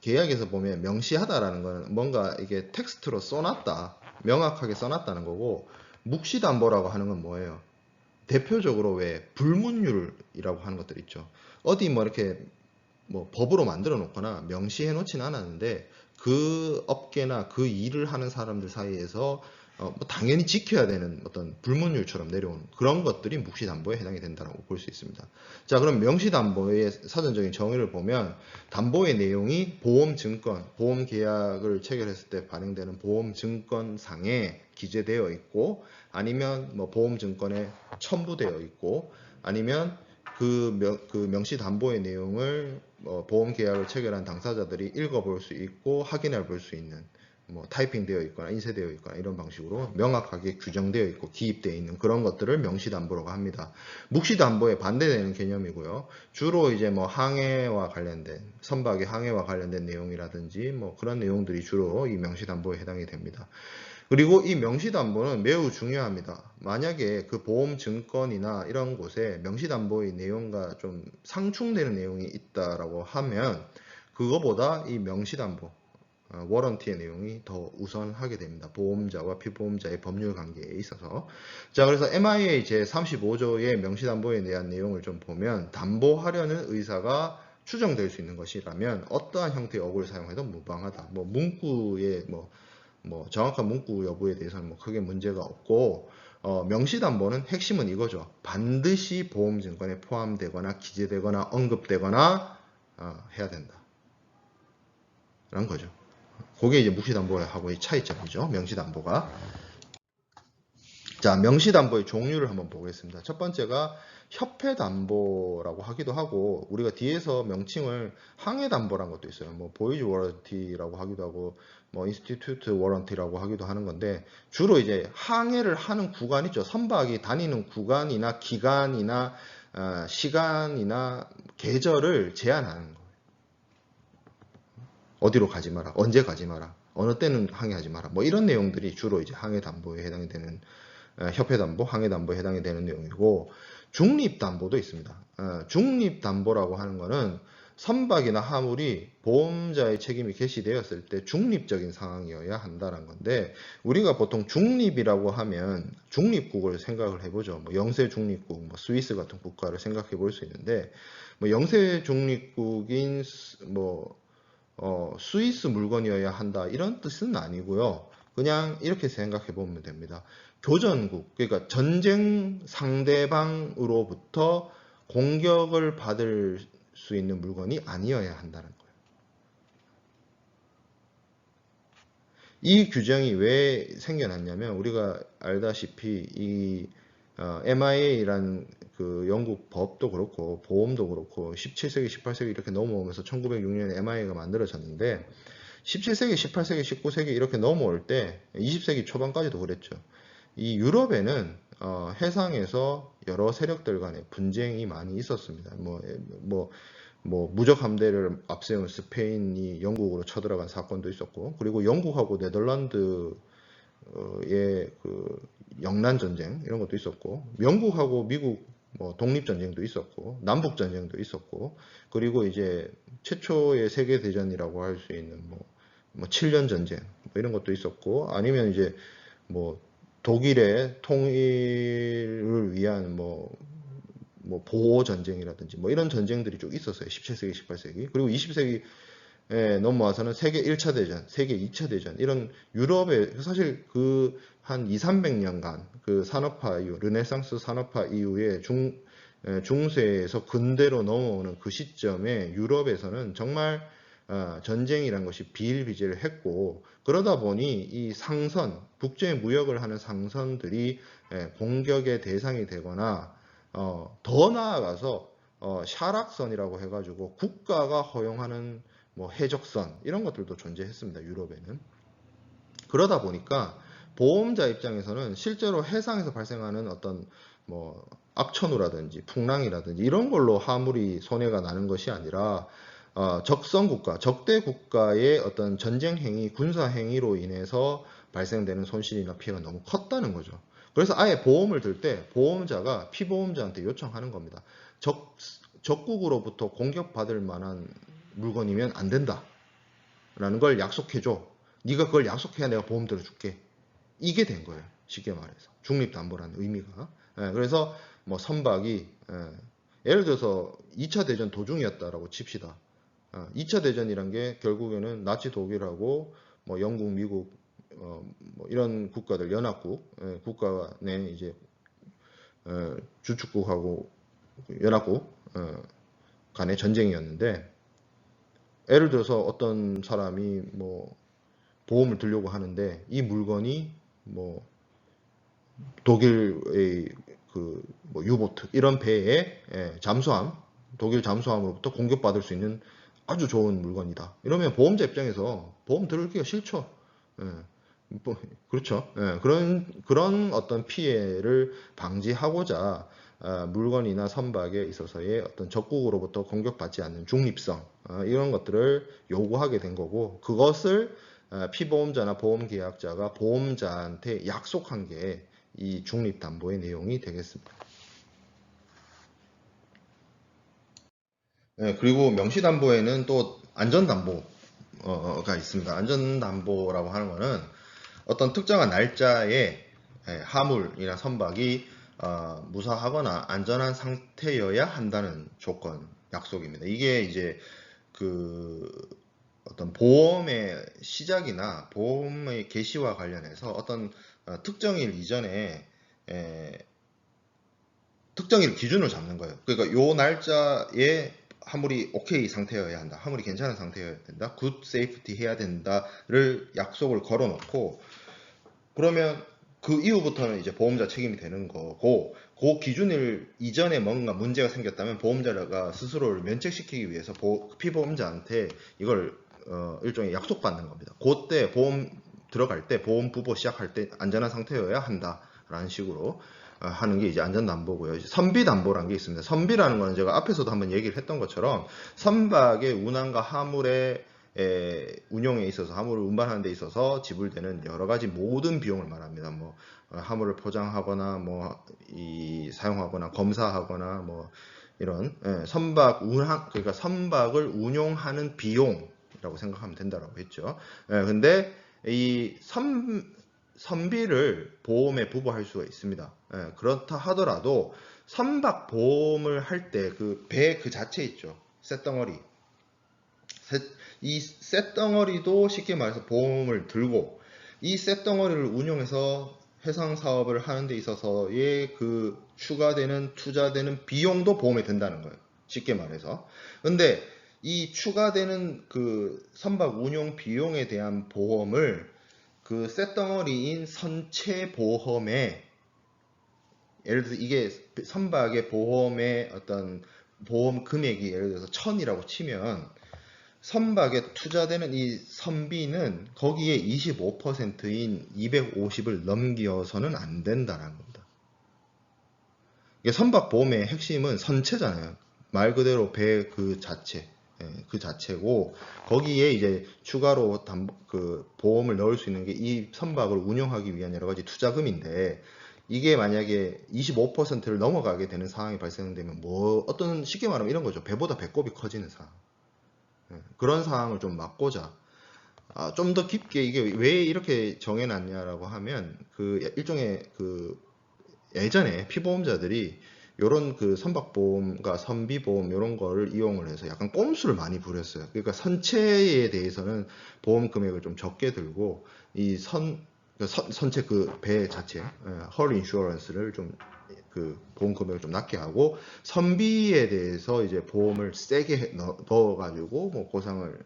계약에서 보면 명시하다라는 거는 뭔가 이게 텍스트로 써놨다, 명확하게 써놨다는 거고, 묵시담보라고 하는 건 뭐예요? 대표적으로 왜 불문율이라고 하는 것들 있죠. 어디 뭐 이렇게 뭐 법으로 만들어 놓거나 명시해 놓지는 않았는데 그 업계나 그 일을 하는 사람들 사이에서 뭐 당연히 지켜야 되는 어떤 불문율처럼 내려오는 그런 것들이 묵시담보에 해당이 된다고 볼 수 있습니다. 자, 그럼 명시담보의 사전적인 정의를 보면 담보의 내용이 보험증권, 보험계약을 체결했을 때 발행되는 보험증권상에 기재되어 있고 아니면 뭐 보험증권에 첨부되어 있고 아니면 그 명시담보의 내용을 보험계약을 체결한 당사자들이 읽어볼 수 있고 확인해 볼 수 있는 뭐 타이핑되어 있거나 인쇄되어 있거나 이런 방식으로 명확하게 규정되어 있고 기입되어 있는 그런 것들을 명시담보라고 합니다. 묵시담보에 반대되는 개념이고요. 주로 이제 뭐 항해와 관련된 선박의 항해와 관련된 내용이라든지 뭐 그런 내용들이 주로 이 명시담보에 해당이 됩니다. 그리고 이 명시담보는 매우 중요합니다. 만약에 그 보험증권이나 이런 곳에 명시담보의 내용과 좀 상충되는 내용이 있다라고 하면 그거보다 이 명시담보, 워런티의 내용이 더 우선하게 됩니다. 보험자와 피보험자의 법률 관계에 있어서. 자, 그래서 MIA 제35조의 명시담보에 대한 내용을 좀 보면 담보하려는 의사가 추정될 수 있는 것이라면 어떠한 형태의 어구를 사용해도 무방하다. 뭐 문구의 뭐 정확한 문구 여부에 대해서는 뭐 크게 문제가 없고 명시담보는 핵심은 이거죠. 반드시 보험증권에 포함되거나 기재되거나 언급되거나 해야 된다. 라는 거죠. 그게 이제 묵시담보하고의 차이점이죠. 명시담보가. 자, 명시담보의 종류를 한번 보겠습니다. 첫 번째가 협회담보라고 하기도 하고 우리가 뒤에서 명칭을 항해담보라는 것도 있어요. 뭐 보이즈 워런티라고 하기도 하고 뭐 인스티튜트 워런티라고 하기도 하는 건데 주로 이제 항해를 하는 구간 있죠. 선박이 다니는 구간이나 기간이나 시간이나 계절을 제한하는 거예요. 어디로 가지 마라, 언제 가지 마라, 어느 때는 항해하지 마라. 뭐 이런 내용들이 주로 이제 항해담보에 해당이 되는 협회담보, 항해담보에 해당이 되는 내용이고 중립담보도 있습니다. 중립담보라고 하는 거는 선박이나 화물이 보험자의 책임이 개시되었을 때 중립적인 상황이어야 한다는 건데 우리가 보통 중립이라고 하면 중립국을 생각을 해보죠. 뭐 영세 중립국, 뭐 스위스 같은 국가를 생각해 볼 수 있는데 뭐 영세 중립국인 스위스 물건이어야 한다 이런 뜻은 아니고요. 그냥 이렇게 생각해 보면 됩니다. 교전국, 그러니까 전쟁 상대방으로부터 공격을 받을 수 있는 물건이 아니어야 한다는 거예요. 이 규정이 왜 생겨났냐면 우리가 알다시피 이 MIA라는 그 영국 법도 그렇고 보험도 그렇고 17세기, 18세기 이렇게 넘어오면서 1906년에 MIA가 만들어졌는데 17세기, 18세기, 19세기 이렇게 넘어올 때 20세기 초반까지도 그랬죠. 이 유럽에는 해상에서 여러 세력들 간의 분쟁이 많이 있었습니다. 무적 함대를 앞세운 스페인이 영국으로 쳐들어간 사건도 있었고, 그리고 영국하고 네덜란드의 그 영난 전쟁 이런 것도 있었고, 영국하고 미국 독립 전쟁도 있었고, 남북 전쟁도 있었고, 그리고 이제 최초의 세계 대전이라고 할 수 있는 7년 전쟁 이런 것도 있었고, 아니면 이제 독일의 통일을 위한 보호 전쟁이라든지 이런 전쟁들이 쭉 있었어요. 17세기, 18세기. 그리고 20세기에 넘어와서는 세계 1차 대전, 세계 2차 대전 이런 유럽에 사실 그 한 2, 300년간 그 산업화 이후, 르네상스 산업화 이후에 중세에서 근대로 넘어오는 그 시점에 유럽에서는 정말 전쟁이란 것이 비일비재를 했고 그러다 보니 이 상선, 국제 무역을 하는 상선들이 공격의 대상이 되거나 더 나아가서 샤락선이라고 해가지고 국가가 허용하는 해적선 이런 것들도 존재했습니다. 유럽에는. 그러다 보니까 보험자 입장에서는 실제로 해상에서 발생하는 어떤 악천후라든지 풍랑이라든지 이런 걸로 화물이 손해가 나는 것이 아니라 적성 국가, 적대 국가의 어떤 전쟁 행위, 군사 행위로 인해서 발생되는 손실이나 피해가 너무 컸다는 거죠. 그래서 아예 보험을 들 때 보험자가 피보험자한테 요청하는 겁니다. 적국으로부터 공격받을 만한 물건이면 안 된다. 라는 걸 약속해줘. 네가 그걸 약속해야 내가 보험 들어줄게. 이게 된 거예요. 쉽게 말해서. 중립담보라는 의미가. 그래서 뭐 선박이 예를 들어서 2차 대전 도중이었다라고 칩시다. 2차 대전이란 게 결국에는 나치 독일하고 뭐 영국, 미국 뭐 이런 국가들 연합국 국가 내 이제 주축국하고 연합국 간의 전쟁이었는데 예를 들어서 어떤 사람이 뭐 보험을 들려고 하는데 이 물건이 뭐 독일의 그뭐 유보트 이런 배에 잠수함 독일 잠수함으로부터 공격받을 수 있는 아주 좋은 물건이다. 이러면 보험자 입장에서 보험 들기가 싫죠. 예, 그렇죠. 예, 그런 어떤 피해를 방지하고자 물건이나 선박에 있어서의 어떤 적국으로부터 공격받지 않는 중립성 이런 것들을 요구하게 된 거고 그것을 피보험자나 보험계약자가 보험자한테 약속한 게 이 중립담보의 내용이 되겠습니다. 네, 그리고 명시담보에는 또 안전담보가 있습니다. 안전담보라고 하는 거는 어떤 특정한 날짜에 화물이나 선박이 무사하거나 안전한 상태여야 한다는 조건, 약속입니다. 이게 이제 그 어떤 보험의 시작이나 보험의 개시와 관련해서 어떤 특정일 이전에 특정일 기준을 잡는 거예요. 그러니까 요 날짜에 화물이 오케이 상태여야 한다. 화물이 괜찮은 상태여야 된다. 굿 세이프티 해야 된다를 약속을 걸어 놓고 그러면 그 이후부터는 이제 보험자 책임이 되는 거고 그 기준일 이전에 뭔가 문제가 생겼다면 보험자가 스스로를 면책시키기 위해서 피보험자한테 이걸 일종의 약속받는 겁니다. 그때 보험 들어갈 때 보험 부보 시작할 때 안전한 상태여야 한다라는 식으로 하는 게 이제 안전담보고요. 선비담보라는 게 있습니다. 선비라는 거는 제가 앞에서도 한번 얘기를 했던 것처럼 선박의 운항과 화물의 운용에 있어서 화물을 운반하는 데 있어서 지불되는 여러 가지 모든 비용을 말합니다. 뭐 화물을 포장하거나 뭐 사용하거나 검사하거나 뭐 이런 선박 운항 그러니까 선박을 운용하는 비용이라고 생각하면 된다라고 했죠. 근데 이 선비를 보험에 부과할 수가 있습니다. 그렇다 하더라도 선박 보험을 할 때 그 배 그 자체 있죠. 쇳덩어리. 이 쇳덩어리도 쉽게 말해서 보험을 들고 이 쇳덩어리를 운용해서 해상 사업을 하는 데 있어서의 그 추가되는 투자되는 비용도 보험에 든다는 거예요. 쉽게 말해서. 근데 이 추가되는 그 선박 운용 비용에 대한 보험을 그 쇳덩어리인 선체 보험에 예를 들어서 이게 선박의 보험의 어떤 보험 금액이 예를 들어서 1000이라고 치면 선박에 투자되는 이 선비는 거기에 25%인 250을 넘겨서는 안 된다는 겁니다. 이게 선박 보험의 핵심은 선체잖아요. 말 그대로 배 그 자체, 그 자체고 거기에 이제 추가로 그 보험을 넣을 수 있는 게 이 선박을 운영하기 위한 여러 가지 투자금인데 이게 만약에 25%를 넘어가게 되는 상황이 발생되면 뭐 어떤 쉽게 말하면 이런 거죠. 배보다 배꼽이 커지는 상황. 그런 상황을 좀 막고자 좀 더 깊게 이게 왜 이렇게 정해놨냐라고 하면 그 일종의 그 예전에 피보험자들이 요런 그 선박보험과 선비보험 요런 거를 이용을 해서 약간 꼼수를 많이 부렸어요. 그러니까 선체에 대해서는 보험 금액을 좀 적게 들고 이 선체 그 배 자체 헐 인슈어런스를 좀 그 보험 금액을 좀 낮게 하고 선비에 대해서 이제 보험을 세게 넣어가지고 뭐 보상을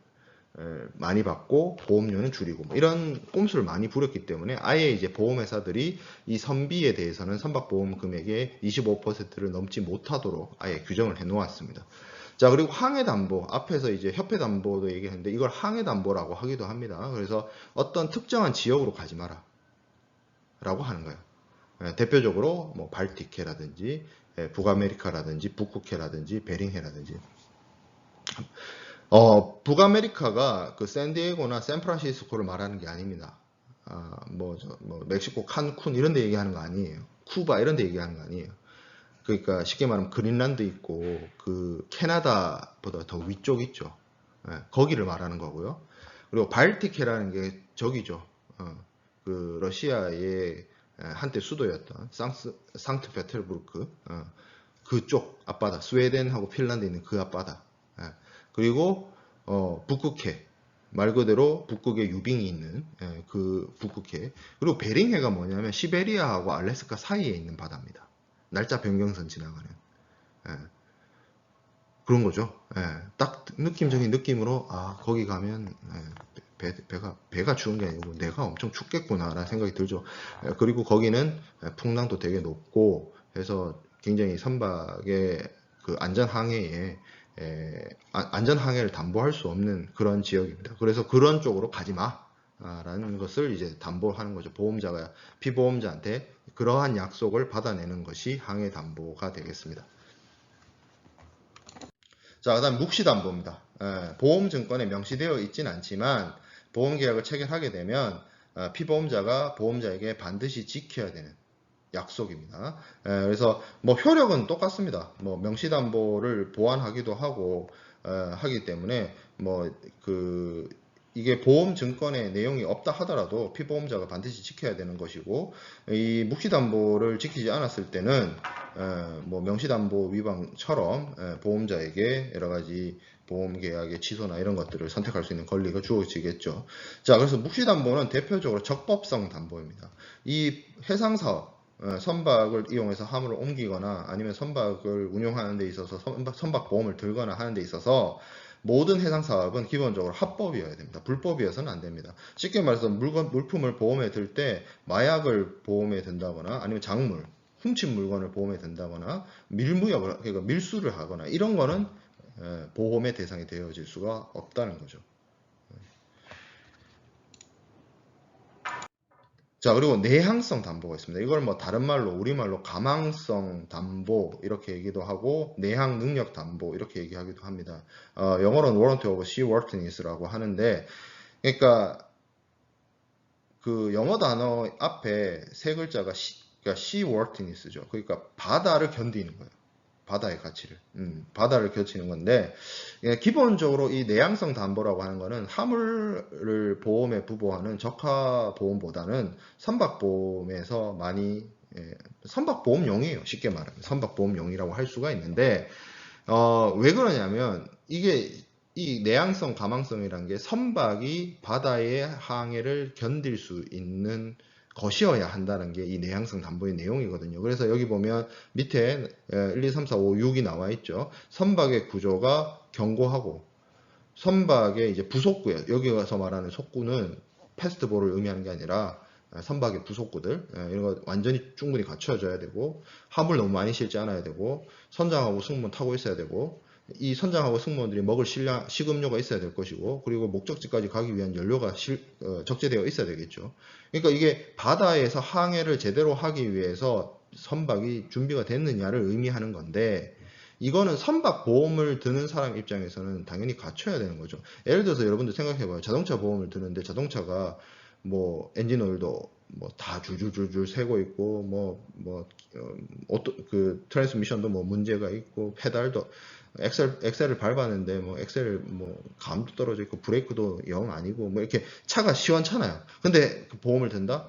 많이 받고 보험료는 줄이고 뭐 이런 꼼수를 많이 부렸기 때문에 아예 이제 보험회사들이 이 선비에 대해서는 선박보험 금액의 25%를 넘지 못하도록 아예 규정을 해 놓았습니다. 자, 그리고 항해담보 앞에서 이제 협회담보도 얘기했는데 이걸 항해담보라고 하기도 합니다. 그래서 어떤 특정한 지역으로 가지 마라 라고 하는 거예요. 대표적으로 뭐 발틱해라든지 북아메리카라든지 북극해라든지 베링해라든지 북아메리카가 그 샌디에고나 샌프란시스코를 말하는 게 아닙니다. 뭐 멕시코 칸쿤 이런 데 얘기하는 거 아니에요. 쿠바 이런 데 얘기하는 거 아니에요. 그러니까 쉽게 말하면 그린란드 있고 그 캐나다보다 더 위쪽 있죠. 거기를 말하는 거고요. 그리고 발틱해라는 게 저기죠. 그 러시아의 한때 수도였던 상트페테르부르크 그쪽 앞바다, 스웨덴하고 핀란드에 있는 그 앞바다, 그리고 북극해, 말 그대로 북극의 유빙이 있는 그 북극해, 그리고 베링해가 뭐냐면 시베리아하고 알래스카 사이에 있는 바다입니다. 날짜 변경선 지나가는 그런 거죠. 딱 느낌적인 느낌으로 거기 가면 배가 추운 게 아니고 내가 엄청 춥겠구나라는 생각이 들죠. 그리고 거기는 풍랑도 되게 높고 해서 굉장히 선박의 그 안전 항해를 담보할 수 없는 그런 지역입니다. 그래서 그런 쪽으로 가지 마라는 것을 이제 담보하는 거죠. 보험자가 피보험자한테 그러한 약속을 받아내는 것이 항해 담보가 되겠습니다. 자, 그다음 묵시담보입니다. 보험증권에 명시되어 있진 않지만 보험계약을 체결하게 되면 피보험자가 보험자에게 반드시 지켜야 되는 약속입니다. 그래서 뭐 효력은 똑같습니다. 뭐 명시담보를 보완하기도 하고 하기 때문에 이게 보험증권에 내용이 없다 하더라도 피보험자가 반드시 지켜야 되는 것이고, 이 묵시담보를 지키지 않았을 때는 뭐 명시담보 위반처럼 보험자에게 여러 가지 보험계약의 취소나 이런 것들을 선택할 수 있는 권리가 주어지겠죠. 자, 그래서 묵시담보는 대표적으로 적법성 담보입니다. 이 해상사업 선박을 이용해서 화물을 옮기거나 아니면 선박을 운용하는 데 있어서 선박보험을 들거나 하는 데 있어서 모든 해상 사업은 기본적으로 합법이어야 됩니다. 불법이어서는 안 됩니다. 쉽게 말해서 물품을 보험에 들 때 마약을 보험에 든다거나 아니면 작물, 훔친 물건을 보험에 든다거나 밀무역을, 그러니까 밀수를 하거나 이런 거는 보험의 대상이 되어질 수가 없다는 거죠. 자, 그리고 내향성 담보가 있습니다. 이걸 뭐 다른 말로 우리말로 가망성 담보 이렇게 얘기도 하고 내향 능력 담보 이렇게 얘기하기도 합니다. 영어로는 warranty of seaworthiness라고 하는데, 그러니까 그 영어 단어 앞에 세 글자가 그러니까 seaworthiness죠. 그러니까 바다를 견디는 거예요. 바다의 가치를, 바다를 견디는 건데, 기본적으로 이 내향성 담보라고 하는 거는 화물을 보험에 부보하는 적하 보험보다는 선박보험에서 많이, 선박보험용이에요. 쉽게 말하면 선박보험용이라고 할 수가 있는데, 왜 그러냐면 이게 이 내향성, 가망성이라는 게 선박이 바다의 항해를 견딜 수 있는 것이어야 한다는 게 이 내향성 담보의 내용이거든요. 그래서 여기 보면 밑에 1, 2, 3, 4, 5, 6이 나와 있죠. 선박의 구조가 견고하고 선박의 이제 부속구예요. 여기 가서 말하는 속구는 패스트볼을 의미하는 게 아니라 선박의 부속구들 이런 거 완전히 충분히 갖춰져야 되고 화물 너무 많이 실지 않아야 되고 선장하고 승무원 타고 있어야 되고 이 선장하고 승무원들이 먹을 식음료가 있어야 될 것이고 그리고 목적지까지 가기 위한 연료가 적재되어 있어야 되겠죠. 그러니까 이게 바다에서 항해를 제대로 하기 위해서 선박이 준비가 됐느냐를 의미하는 건데 이거는 선박 보험을 드는 사람 입장에서는 당연히 갖춰야 되는 거죠. 예를 들어서 여러분들 생각해봐요. 자동차 보험을 드는데 자동차가 뭐 엔진 오일도 뭐 다 줄줄줄줄 새고 있고 그 트랜스미션도 뭐 문제가 있고 페달도 엑셀을 밟았는데 뭐 엑셀 뭐 감도 떨어져 있고 브레이크도 영 아니고 뭐 이렇게 차가 시원찮아요. 근데 그 보험을 든다?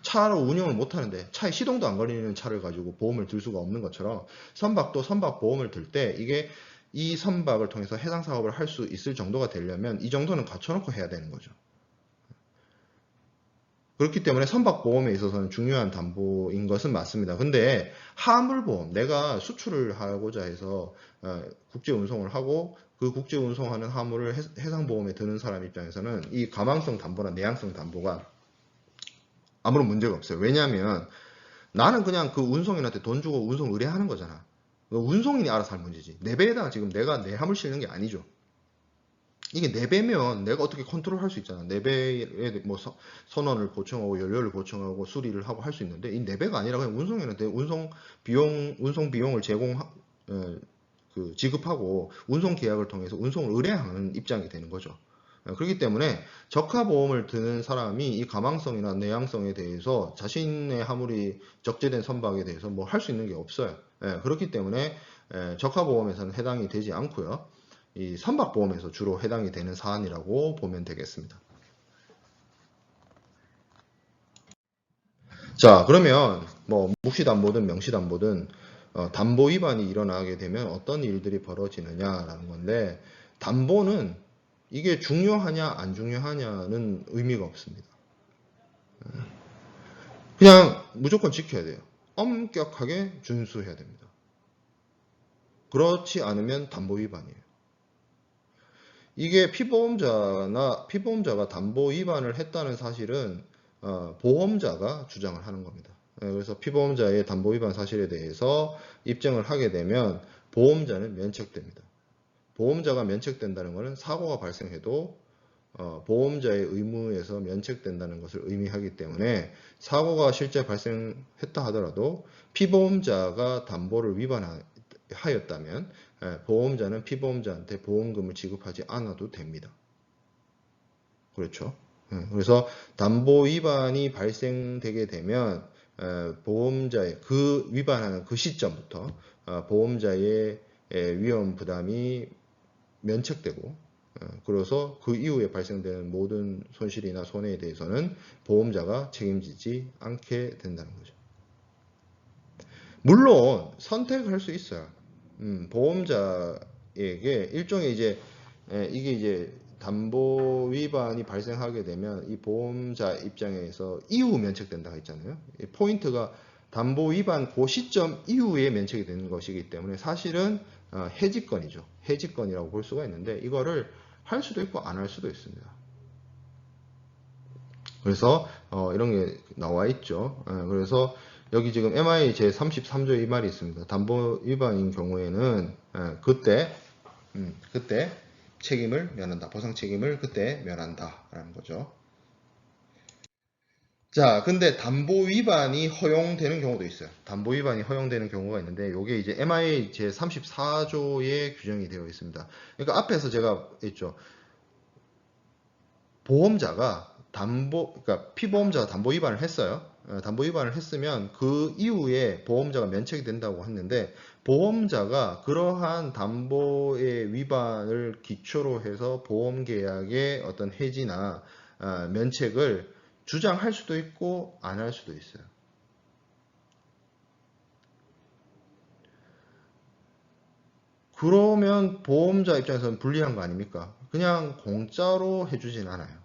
차로 운영을 못하는데 차에 시동도 안 걸리는 차를 가지고 보험을 들 수가 없는 것처럼 선박도 선박 보험을 들 때 이게 이 선박을 통해서 해상 사업을 할 수 있을 정도가 되려면 이 정도는 갖춰놓고 해야 되는 거죠. 그렇기 때문에 선박보험에 있어서는 중요한 담보인 것은 맞습니다. 근데 화물보험, 내가 수출을 하고자 해서 국제운송을 하고 그 국제운송하는 화물을 해상보험에 드는 사람 입장에서는 이 가망성 담보나 내향성 담보가 아무런 문제가 없어요. 왜냐하면 나는 그냥 그 운송인한테 돈 주고 운송 의뢰하는 거잖아. 운송인이 알아서 할 문제지. 내 배에다가 지금 내가 내 화물 실는 게 아니죠. 이게 내 배면 내가 어떻게 컨트롤 할 수 있잖아. 내 배에 뭐 선원을 보충하고 연료를 보충하고 수리를 하고 할 수 있는데 이 내 배가 아니라 그냥 운송인한테 운송 비용을 지급하고 운송 계약을 통해서 운송을 의뢰하는 입장이 되는 거죠. 그렇기 때문에 적하보험을 드는 사람이 이 가망성이나 내향성에 대해서 자신의 화물이 적재된 선박에 대해서 뭐 할 수 있는 게 없어요. 그렇기 때문에 적하보험에서는 해당이 되지 않고요. 이 선박보험에서 주로 해당이 되는 사안이라고 보면 되겠습니다. 자, 그러면 뭐 묵시담보든 명시담보든 담보 위반이 일어나게 되면 어떤 일들이 벌어지느냐라는 건데, 담보는 이게 중요하냐 안 중요하냐는 의미가 없습니다. 그냥 무조건 지켜야 돼요. 엄격하게 준수해야 됩니다. 그렇지 않으면 담보 위반이에요. 이게 피보험자가 담보 위반을 했다는 사실은 보험자가 주장을 하는 겁니다. 그래서 피보험자의 담보 위반 사실에 대해서 입증을 하게 되면 보험자는 면책됩니다. 보험자가 면책된다는 것은 사고가 발생해도 보험자의 의무에서 면책된다는 것을 의미하기 때문에 사고가 실제 발생했다 하더라도 피보험자가 담보를 위반하였다면 보험자는 피보험자한테 보험금을 지급하지 않아도 됩니다. 그렇죠? 그래서 담보 위반이 발생되게 되면 보험자의 그 위반하는 그 시점부터 보험자의 위험 부담이 면책되고 그래서 그 이후에 발생되는 모든 손실이나 손해에 대해서는 보험자가 책임지지 않게 된다는 거죠. 물론 선택할 수 있어요. 보험자에게 일종의 이게 이제 담보 위반이 발생하게 되면 이 보험자 입장에서 이후 면책된다고 했잖아요. 포인트가 담보 위반 그 시점 이후에 면책이 되는 것이기 때문에 사실은 해지권이죠. 해지권이라고 볼 수가 있는데 이거를 할 수도 있고 안 할 수도 있습니다. 그래서 이런 게 나와 있죠. 그래서 여기 지금 MI 제 33조에 이 말이 있습니다. 담보 위반인 경우에는 그때 책임을 면한다. 보상 책임을 그때 면한다라는 거죠. 자, 근데 담보 위반이 허용되는 경우도 있어요. 담보 위반이 허용되는 경우가 있는데 이게 이제 MI 제 34조에 규정이 되어 있습니다. 그러니까 앞에서 제가 했죠. 보험자가 그러니까 피보험자가 담보 위반을 했어요. 담보 위반을 했으면 그 이후에 보험자가 면책이 된다고 했는데 보험자가 그러한 담보의 위반을 기초로 해서 보험계약의 어떤 해지나 면책을 주장할 수도 있고 안 할 수도 있어요. 그러면 보험자 입장에서는 불리한 거 아닙니까? 그냥 공짜로 해주진 않아요.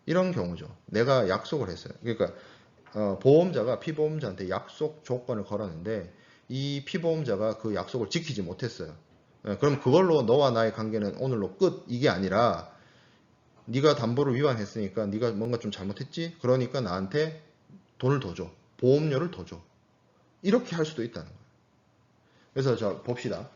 이런 경우죠. 내가 약속을 했어요. 그러니까 보험자가 피보험자한테 약속 조건을 걸었는데 이 피보험자가 그 약속을 지키지 못했어요. 그럼 그걸로 너와 나의 관계는 오늘로 끝 이게 아니라 네가 담보를 위반했으니까 네가 뭔가 좀 잘못했지? 그러니까 나한테 돈을 더 줘. 보험료를 더 줘. 이렇게 할 수도 있다는 거예요. 그래서 자 봅시다.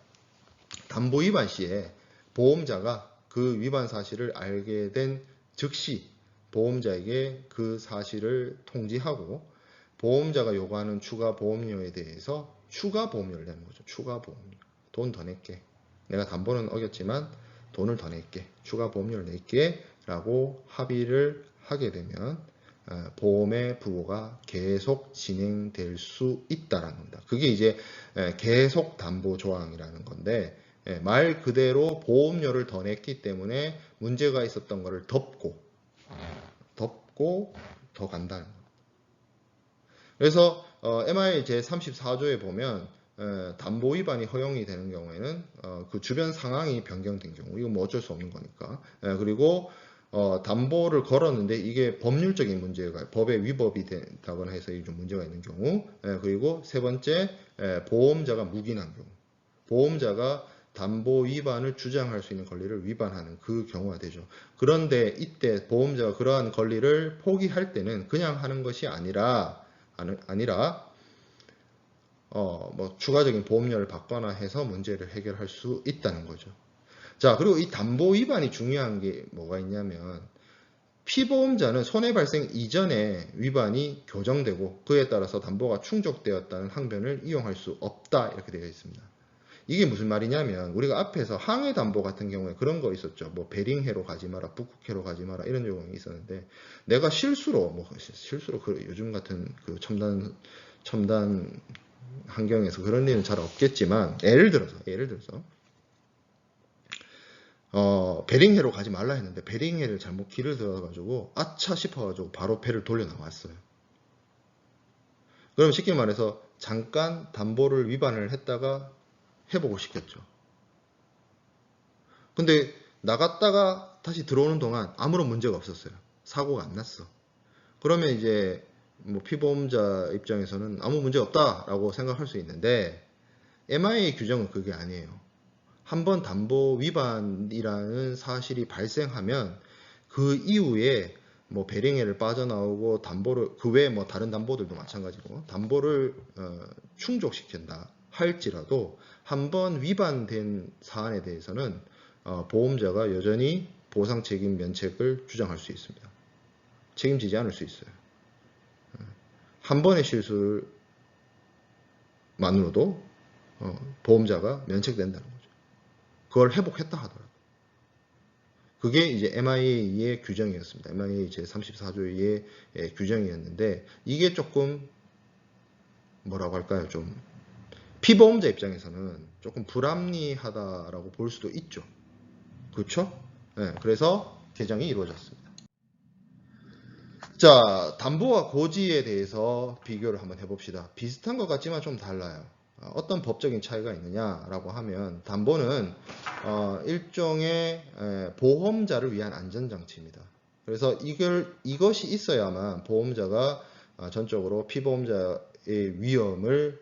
담보 위반 시에 보험자가 그 위반 사실을 알게 된 즉시 보험자에게 그 사실을 통지하고 보험자가 요구하는 추가 보험료에 대해서 추가 보험료를 내는 거죠. 추가 보험료. 돈 더 낼게. 내가 담보는 어겼지만 돈을 더 낼게. 추가 보험료를 낼게. 라고 합의를 하게 되면 보험의 부호가 계속 진행될 수 있다라는 겁니다. 그게 이제 계속 담보 조항이라는 건데 말 그대로 보험료를 더 냈기 때문에 문제가 있었던 거를 덮고 더 간다는 거예요. 그래서 MI 제34조에 보면 담보 위반이 허용이 되는 경우에는 그 주변 상황이 변경된 경우 이건 뭐 어쩔 수 없는 거니까 그리고 담보를 걸었는데 이게 법률적인 문제가 법에 위법이 된다거나 해서 좀 문제가 있는 경우 그리고 세 번째 보험자가 묵인한 경우 보험자가 담보 위반을 주장할 수 있는 권리를 위반하는 그 경우가 되죠. 그런데 이때 보험자가 그러한 권리를 포기할 때는 그냥 하는 것이 아니라 뭐 추가적인 보험료를 받거나 해서 문제를 해결할 수 있다는 거죠. 자, 그리고 이 담보 위반이 중요한 게 뭐가 있냐면 피보험자는 손해 발생 이전에 위반이 교정되고 그에 따라서 담보가 충족되었다는 항변을 이용할 수 없다 이렇게 되어 있습니다. 이게 무슨 말이냐면 우리가 앞에서 항해 담보 같은 경우에 그런 거 있었죠. 뭐 베링해로 가지 마라, 북극해로 가지 마라 이런 요건이 있었는데 내가 실수로 그 요즘 같은 그 첨단 환경에서 그런 일은 잘 없겠지만 예를 들어서 베링해로 가지 말라 했는데 베링해를 잘못 길을 들어가지고 아차 싶어가지고 바로 배를 돌려 나왔어요. 그럼 쉽게 말해서 잠깐 담보를 위반을 했다가 회복을 시켰죠. 근데 나갔다가 다시 들어오는 동안 아무런 문제가 없었어요. 사고가 안 났어. 그러면 이제 뭐 피보험자 입장에서는 아무 문제 없다라고 생각할 수 있는데 MIA 규정은 그게 아니에요. 한번 담보 위반이라는 사실이 발생하면 그 이후에 뭐 배ring해를 빠져나오고 담보를 그 외에 뭐 다른 담보들도 마찬가지로 담보를 충족시킨다 할지라도 한번 위반된 사안에 대해서는 보험자가 여전히 보상 책임 면책을 주장할 수 있습니다. 책임지지 않을 수 있어요. 한 번의 실수만으로도 보험자가 면책된다는 거죠. 그걸 회복했다 하더라도. 그게 이제 MIA의 규정이었습니다. MIA 제34조의 규정이었는데 이게 조금 뭐라고 할까요? 좀 피보험자 입장에서는 조금 불합리하다라고 볼 수도 있죠. 그렇죠? 네, 그래서 개정이 이루어졌습니다. 자, 담보와 고지에 대해서 비교를 한번 해봅시다. 비슷한 것 같지만 좀 달라요. 어떤 법적인 차이가 있느냐라고 하면 담보는 일종의 보험자를 위한 안전장치입니다. 그래서 이것이 있어야만 보험자가 전적으로 피보험자의 위험을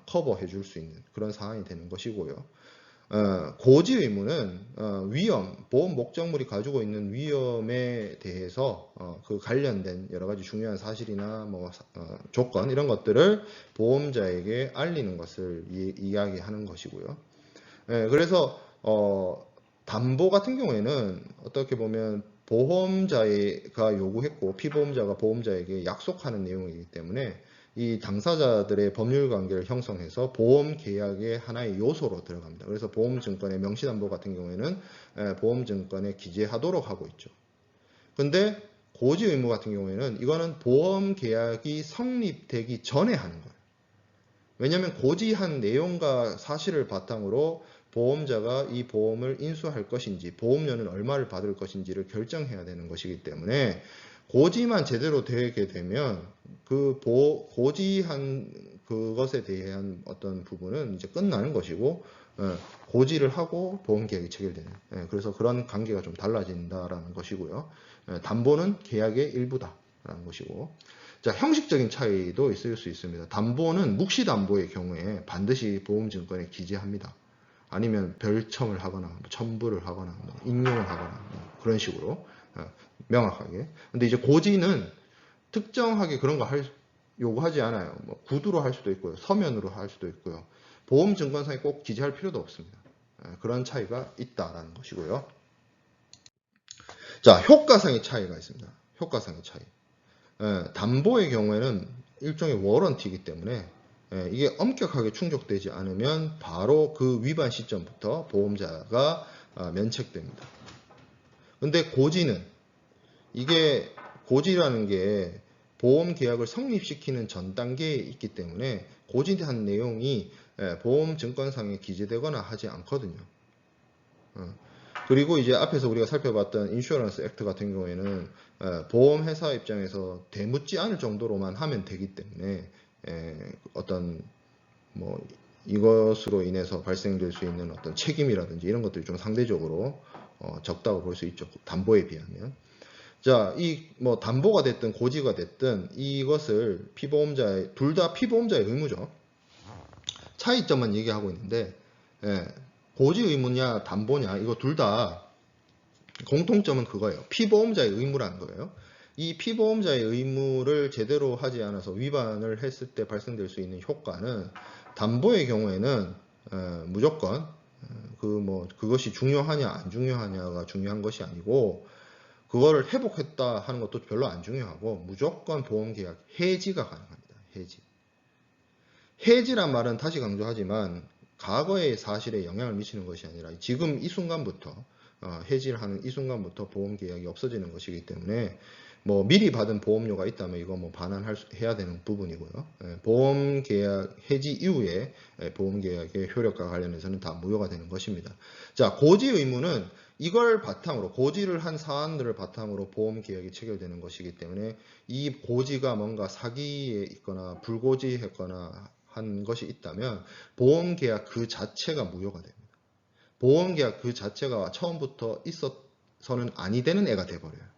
커버해 줄 수 있는 그런 상황이 되는 것이고요. 고지 의무는 위험, 보험 목적물이 가지고 있는 위험에 대해서 그 관련된 여러 가지 중요한 사실이나 뭐 조건 이런 것들을 보험자에게 알리는 것을 이야기하는 것이고요. 그래서 담보 같은 경우에는 어떻게 보면 보험자가 요구했고 피보험자가 보험자에게 약속하는 내용이기 때문에 이 당사자들의 법률 관계를 형성해서 보험 계약의 하나의 요소로 들어갑니다. 그래서 보험증권의 명시담보 같은 경우에는 보험증권에 기재하도록 하고 있죠. 근데 고지 의무 같은 경우에는 이거는 보험 계약이 성립되기 전에 하는 거예요. 왜냐하면 고지한 내용과 사실을 바탕으로 보험자가 이 보험을 인수할 것인지 보험료는 얼마를 받을 것인지를 결정해야 되는 것이기 때문에 고지만 제대로 되게 되면 그 고지한 그것에 대한 어떤 부분은 이제 끝나는 것이고 고지를 하고 보험계약이 체결되는 그래서 그런 관계가 좀 달라진다라는 것이고요. 담보는 계약의 일부다라는 것이고 자, 형식적인 차이도 있을 수 있습니다. 담보는 묵시담보의 경우에 반드시 보험증권에 기재합니다. 아니면 별첨을 하거나 첨부를 하거나 인용을 하거나 그런 식으로 명확하게. 근데 이제 고지는 특정하게 그런 거 요구하지 않아요. 뭐 구두로 할 수도 있고요. 서면으로 할 수도 있고요. 보험증권상에 꼭 기재할 필요도 없습니다. 그런 차이가 있다라는 것이고요. 자, 효과상의 차이가 있습니다. 효과상의 차이. 담보의 경우에는 일종의 워런티이기 때문에 이게 엄격하게 충족되지 않으면 바로 그 위반 시점부터 보험자가 면책됩니다. 근데 고지는 이게 고지라는 게 보험 계약을 성립시키는 전 단계에 있기 때문에 고지한 내용이 보험증권상에 기재되거나 하지 않거든요. 그리고 이제 앞에서 우리가 살펴봤던 인슈어런스 액트 같은 경우에는 보험회사 입장에서 대묻지 않을 정도로만 하면 되기 때문에 어떤 뭐 이것으로 인해서 발생될 수 있는 어떤 책임이라든지 이런 것들이 좀 상대적으로 적다고 볼 수 있죠. 담보에 비하면. 자, 이 뭐 담보가 됐든 고지가 됐든 이것을 피보험자의 둘 다 피보험자의 의무죠. 차이점만 얘기하고 있는데 고지 의무냐 담보냐 이거 둘 다 공통점은 그거예요. 피보험자의 의무라는 거예요. 이 피보험자의 의무를 제대로 하지 않아서 위반을 했을 때 발생될 수 있는 효과는 담보의 경우에는 무조건 그것이 중요하냐 안 중요하냐가 중요한 것이 아니고 그거를 회복했다 하는 것도 별로 안 중요하고 무조건 보험계약 해지가 가능합니다. 해지란 말은 다시 강조하지만 과거의 사실에 영향을 미치는 것이 아니라 지금 이 순간부터 해지를 하는 이 순간부터 보험계약이 없어지는 것이기 때문에 뭐 미리 받은 보험료가 있다면 이거 뭐 반환해야 되는 부분이고요. 보험계약 해지 이후에 보험계약의 효력과 관련해서는 다 무효가 되는 것입니다. 자, 고지 의무는 이걸 바탕으로 고지를 한 사안들을 바탕으로 보험 계약이 체결되는 것이기 때문에 이 고지가 뭔가 사기에 있거나 불고지했거나 한 것이 있다면 보험 계약 그 자체가 무효가 됩니다. 보험 계약 그 자체가 처음부터 있어서는 아니 되는 애가 돼버려요.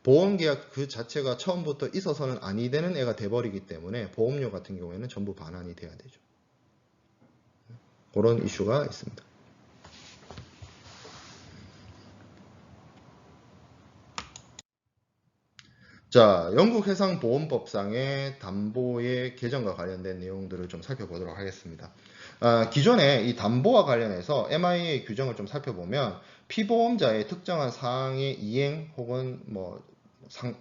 보험 계약 그 자체가 처음부터 있어서는 아니 되는 애가 돼버리기 때문에 보험료 같은 경우에는 전부 반환이 돼야 되죠. 그런 이슈가 있습니다. 자, 영국 해상보험법상의 담보의 개정과 관련된 내용들을 좀 살펴보도록 하겠습니다. 기존에 이 담보와 관련해서 MIA 규정을 좀 살펴보면 피보험자의 특정한 사항의 이행 혹은 뭐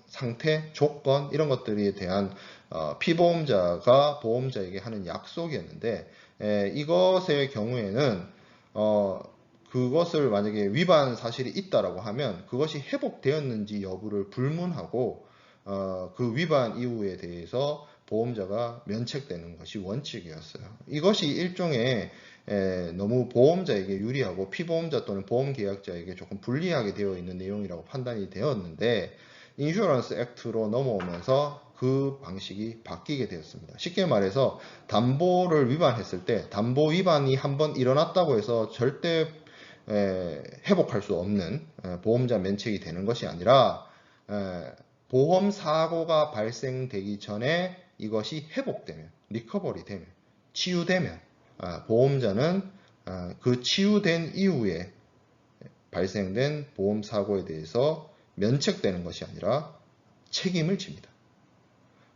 상태, 조건 이런 것들에 대한 피보험자가 보험자에게 하는 약속이었는데 이것의 경우에는 그것을 만약에 위반 사실이 있다라고 하면 그것이 회복되었는지 여부를 불문하고 그 위반 이유에 대해서 보험자가 면책되는 것이 원칙이었어요. 이것이 일종의 너무 보험자에게 유리하고 피보험자 또는 보험계약자에게 조금 불리하게 되어 있는 내용이라고 판단이 되었는데 인슈런스 액트로 넘어오면서 그 방식이 바뀌게 되었습니다. 쉽게 말해서 담보를 위반했을 때 담보 위반이 한번 일어났다고 해서 절대 회복할 수 없는 보험자 면책이 되는 것이 아니라 보험 사고가 발생되기 전에 이것이 회복되면, 리커버리 되면, 치유되면 보험자는 그 치유된 이후에 발생된 보험 사고에 대해서 면책되는 것이 아니라 책임을 집니다.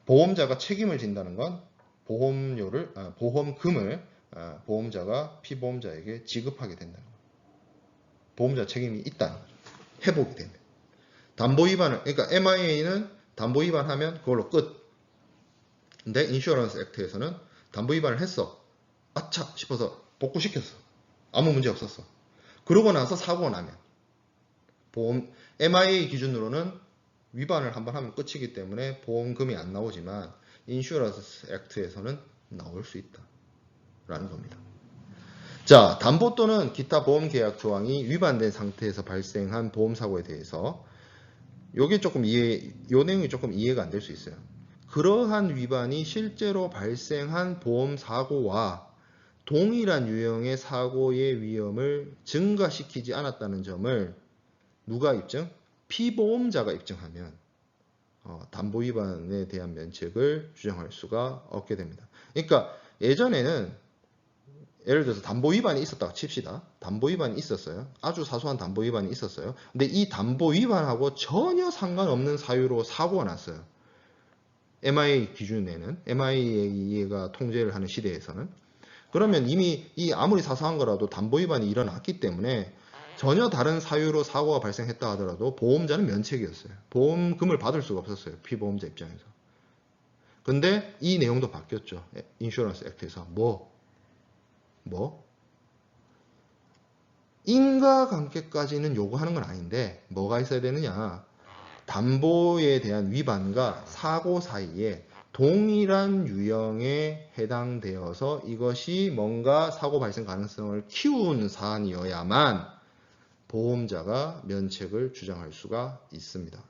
보험자가 책임을 진다는 건 보험금을 보험자가 피보험자에게 지급하게 된다는 거예요. 보험자 책임이 있다는 거죠. 회복이 되면. 담보 위반을, 그러니까 MIA는 담보 위반하면 그걸로 끝. 근데 인슈어런스 액트에서는 담보 위반을 했어. 아차 싶어서 복구시켰어. 아무 문제 없었어. 그러고 나서 사고가 나면 MIA 기준으로는 위반을 한번 하면 끝이기 때문에 보험금이 안 나오지만 인슈어런스 액트에서는 나올 수 있다. 라는 겁니다. 자, 담보 또는 기타 보험 계약 조항이 위반된 상태에서 발생한 보험 사고에 대해서 요게 조금 요 내용이 조금 이해가 안 될 수 있어요. 그러한 위반이 실제로 발생한 보험 사고와 동일한 유형의 사고의 위험을 증가시키지 않았다는 점을 누가 입증? 피보험자가 입증하면 담보 위반에 대한 면책을 주장할 수가 없게 됩니다. 그러니까 예전에는 예를 들어서 담보 위반이 있었다고 칩시다. 담보 위반이 있었어요. 아주 사소한 담보 위반이 있었어요. 근데 이 담보 위반하고 전혀 상관없는 사유로 사고가 났어요. MIA 기준에는, MIA가 통제를 하는 시대에서는. 그러면 이미 이 아무리 사소한 거라도 담보 위반이 일어났기 때문에 전혀 다른 사유로 사고가 발생했다 하더라도 보험자는 면책이었어요. 보험금을 받을 수가 없었어요. 피보험자 입장에서. 근데 이 내용도 바뀌었죠. 인슈런스 액트에서. 인과관계까지는 요구하는 건 아닌데 뭐가 있어야 되느냐. 담보에 대한 위반과 사고 사이에 동일한 유형에 해당되어서 이것이 뭔가 사고 발생 가능성을 키우는 사안이어야만 보험자가 면책을 주장할 수가 있습니다.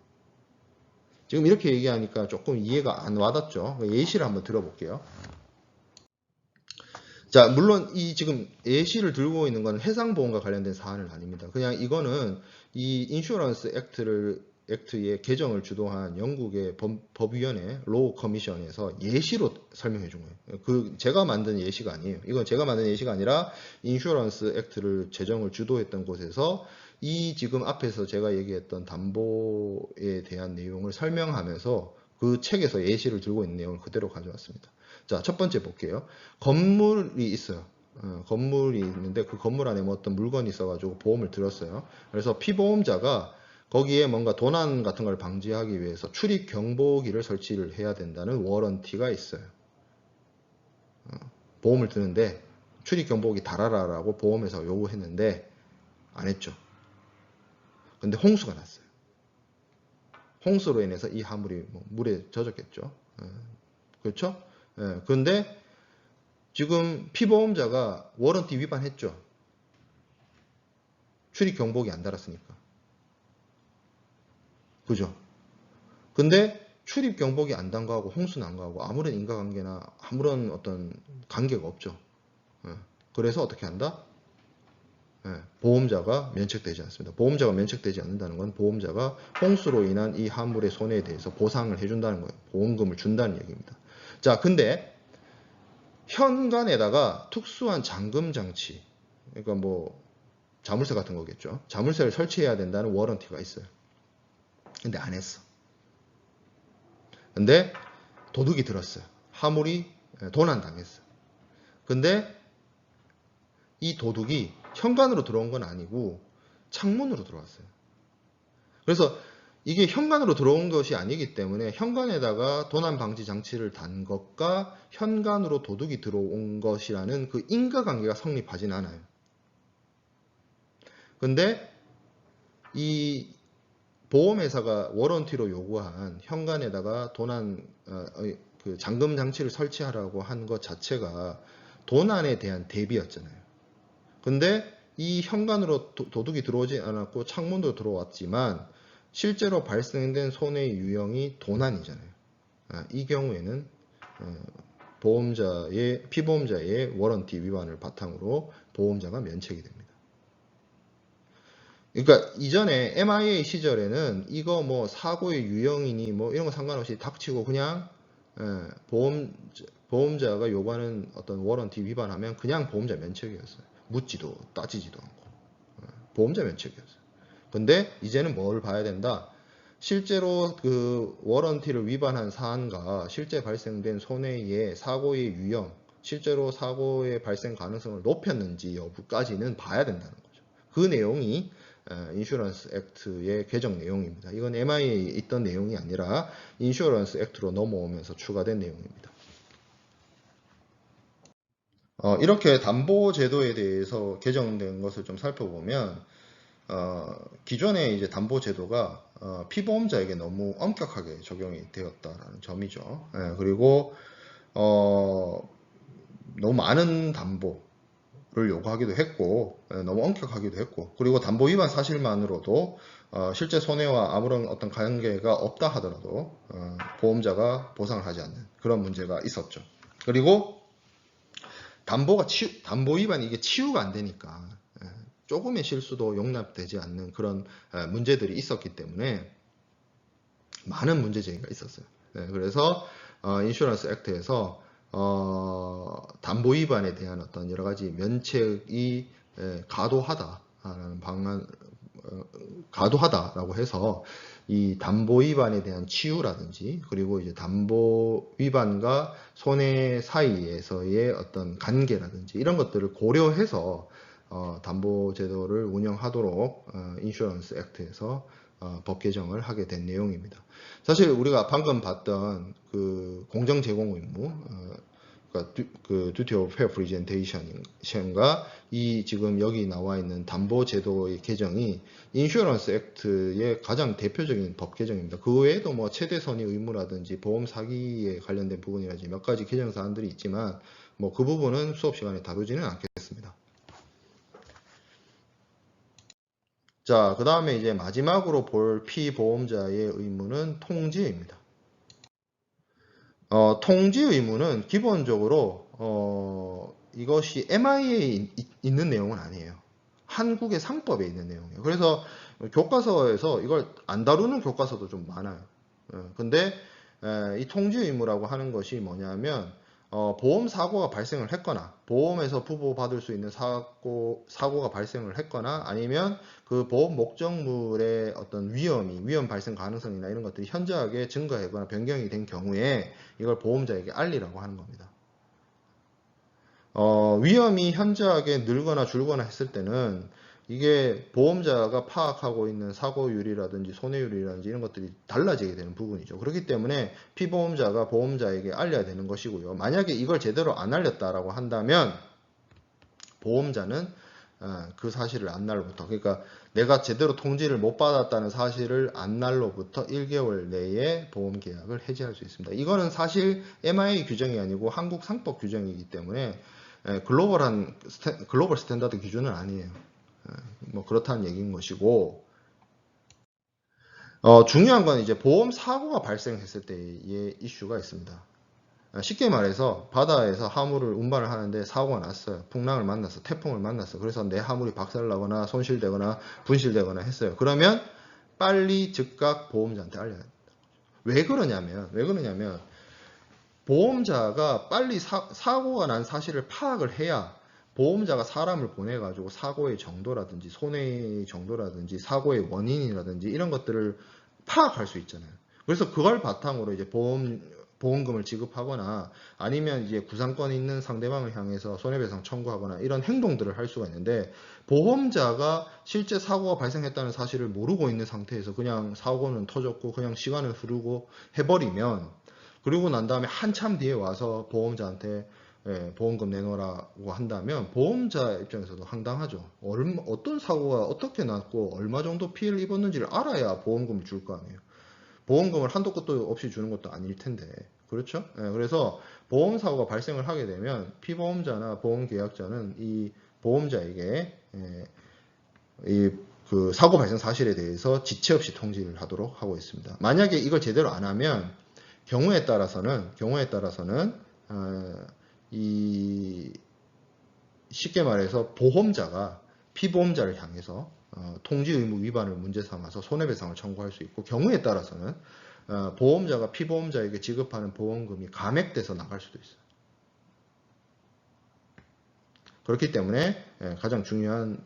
지금 이렇게 얘기하니까 조금 이해가 안 와닿죠? 예시를 한번 들어볼게요. 자, 물론 이 지금 예시를 들고 있는 건 해상보험과 관련된 사안은 아닙니다. 그냥 이거는 이 인슈런스 액트의 개정을 주도한 영국의 법위원회 로우 커미션에서 예시로 설명해 준 거예요. 제가 만든 예시가 아니에요. 이건 제가 만든 예시가 아니라 인슈런스 액트를 제정을 주도했던 곳에서 이 지금 앞에서 제가 얘기했던 담보에 대한 내용을 설명하면서 그 책에서 예시를 들고 있는 내용을 그대로 가져왔습니다. 자, 첫 번째 볼게요. 건물이 있어요. 건물이 있는데 그 건물 안에 뭐 어떤 물건이 있어가지고 보험을 들었어요. 그래서 피보험자가 거기에 뭔가 도난 같은 걸 방지하기 위해서 출입 경보기를 설치를 해야 된다는 워런티가 있어요. 보험을 드는데 출입 경보기 달아라라고 보험회사가 요구했는데 안 했죠. 근데 홍수가 났어요. 홍수로 인해서 이 화물이 물에 젖었겠죠. 그렇죠? 그런데 지금 피보험자가 워런티 위반했죠. 출입 경보기 안 달았으니까. 그죠? 근데 출입 경보기 안 단 거하고 홍수는 안 거하고 아무런 인과관계나 아무런 어떤 관계가 없죠. 예. 그래서 어떻게 한다? 예. 보험자가 면책되지 않습니다. 보험자가 면책되지 않는다는 건 보험자가 홍수로 인한 이 화물의 손해에 대해서 보상을 해준다는 거예요. 보험금을 준다는 얘기입니다. 자, 근데 현관에다가 특수한 잠금 장치, 그러니까 뭐 자물쇠 같은 거겠죠. 자물쇠를 설치해야 된다는 워런티가 있어요. 근데 안 했어. 근데 도둑이 들었어요. 화물이 도난당했어요. 근데 이 도둑이 현관으로 들어온 건 아니고 창문으로 들어왔어요. 그래서 이게 현관으로 들어온 것이 아니기 때문에 현관에다가 도난 방지 장치를 단 것과 현관으로 도둑이 들어온 것이라는 그 인과관계가 성립하진 않아요. 근데 이 보험회사가 워런티로 요구한 현관에다가 도난 그 잠금 장치를 설치하라고 한 것 자체가 도난에 대한 대비였잖아요. 근데 이 현관으로 도둑이 들어오지 않았고 창문으로 들어왔지만 실제로 발생된 손해의 유형이 도난이잖아요. 이 경우에는 피보험자의 워런티 위반을 바탕으로 보험자가 면책이 됩니다. 그러니까 이전에 MIA 시절에는 이거 뭐 사고의 유형이니 뭐 이런 거 상관없이 닥치고 그냥 보험자가 요구하는 어떤 워런티 위반하면 그냥 보험자 면책이었어요. 묻지도 따지지도 않고 보험자 면책이었어요. 근데 이제는 뭘 봐야 된다? 실제로 그 워런티를 위반한 사안과 실제 발생된 손해의 사고의 유형, 실제로 사고의 발생 가능성을 높였는지 여부까지는 봐야 된다는 거죠. 그 내용이 인슈런스 액트의 개정 내용입니다. 이건 MIA에 있던 내용이 아니라 인슈런스 액트로 넘어오면서 추가된 내용입니다. 이렇게 담보 제도에 대해서 개정된 것을 좀 살펴보면 기존의 이제 담보 제도가 피보험자에게 너무 엄격하게 적용이 되었다라는 점이죠. 그리고 너무 많은 담보를 요구하기도 했고 너무 엄격하기도 했고 그리고 담보 위반 사실만으로도 실제 손해와 아무런 어떤 관계가 없다 하더라도 보험자가 보상을 하지 않는 그런 문제가 있었죠. 그리고 담보 위반이 이게 치유가 안 되니까 조금의 실수도 용납되지 않는 그런 문제들이 있었기 때문에 많은 문제 제기가 있었어요. 그래서 인슈런스 액트에서 담보 위반에 대한 어떤 여러 가지 면책이 과도하다라는 과도하다라고 해서 이 담보 위반에 대한 치유라든지 그리고 이제 담보 위반과 손해 사이에서의 어떤 관계라든지 이런 것들을 고려해서 담보 제도를 운영하도록 인슈런스 액트에서 법 개정을 하게 된 내용입니다. 사실 우리가 방금 봤던 그 공정 제공 의무, 그러니까 그 duty of fair presentation과 이 지금 여기 나와 있는 담보 제도의 개정이 인슈런스 액트의 가장 대표적인 법 개정입니다. 그 외에도 뭐 최대 선의 의무라든지 보험 사기에 관련된 부분이라든지 몇 가지 개정 사항들이 있지만 뭐 그 부분은 수업 시간에 다루지는 않겠습니다. 자, 그 다음에 이제 마지막으로 볼 피보험자의 의무는 통지입니다. 통지 의무는 기본적으로 이것이 MIA에 있는 내용은 아니에요. 한국의 상법에 있는 내용이에요. 그래서 교과서에서 이걸 안 다루는 교과서도 좀 많아요. 근데 이 통지 의무라고 하는 것이 뭐냐면 보험 사고가 발생을 했거나 보험에서 부보받을 수 있는 사고가 발생을 했거나 아니면 그 보험 목적물의 어떤 위험 발생 가능성이나 이런 것들이 현저하게 증가하거나 변경이 된 경우에 이걸 보험자에게 알리라고 하는 겁니다. 위험이 현저하게 늘거나 줄거나 했을 때는 이게 보험자가 파악하고 있는 사고율이라든지 손해율이라든지 이런 것들이 달라지게 되는 부분이죠. 그렇기 때문에 피보험자가 보험자에게 알려야 되는 것이고요. 만약에 이걸 제대로 안 알렸다라고 한다면 보험자는 그 사실을 안날로부터, 그러니까 내가 제대로 통지를 못 받았다는 사실을 안날로부터 1개월 내에 보험 계약을 해지할 수 있습니다. 이거는 사실 MIA 규정이 아니고 한국 상법 규정이기 때문에 글로벌 스탠다드 기준은 아니에요. 뭐 그렇다는 얘기인 것이고, 중요한 건 이제 보험 사고가 발생했을 때의 이슈가 있습니다. 쉽게 말해서 바다에서 화물을 운반을 하는데 사고가 났어요. 풍랑을 만났어. 태풍을 만났어. 그래서 내 화물이 박살나거나 손실되거나 분실되거나 했어요. 그러면 빨리 즉각 보험자한테 알려야 돼요. 왜 그러냐면 보험자가 빨리 사고가 난 사실을 파악을 해야 보험자가 사람을 보내가지고 사고의 정도라든지 손해의 정도라든지 사고의 원인이라든지 이런 것들을 파악할 수 있잖아요. 그래서 그걸 바탕으로 이제 보험금을 지급하거나 아니면 이제 구상권이 있는 상대방을 향해서 손해배상 청구하거나 이런 행동들을 할 수가 있는데, 보험자가 실제 사고가 발생했다는 사실을 모르고 있는 상태에서 그냥 사고는 터졌고 그냥 시간을 흐르고 해버리면, 그리고 난 다음에 한참 뒤에 와서 보험자한테 보험금 내놓으라고 한다면 보험자 입장에서도 황당하죠. 어떤 사고가 어떻게 났고 얼마 정도 피해를 입었는지를 알아야 보험금을 줄 거 아니에요. 보험금을 한도 끝도 없이 주는 것도 아닐 텐데. 그렇죠? 그래서 보험사고가 발생을 하게 되면 피보험자나 보험계약자는 이 보험자에게 그 사고 발생 사실에 대해서 지체 없이 통지를 하도록 하고 있습니다. 만약에 이걸 제대로 안 하면 경우에 따라서는 이 쉽게 말해서 보험자가 피보험자를 향해서 통지 의무 위반을 문제 삼아서 손해배상을 청구할 수 있고, 경우에 따라서는 보험자가 피보험자에게 지급하는 보험금이 감액돼서 나갈 수도 있어요. 그렇기 때문에 가장 중요한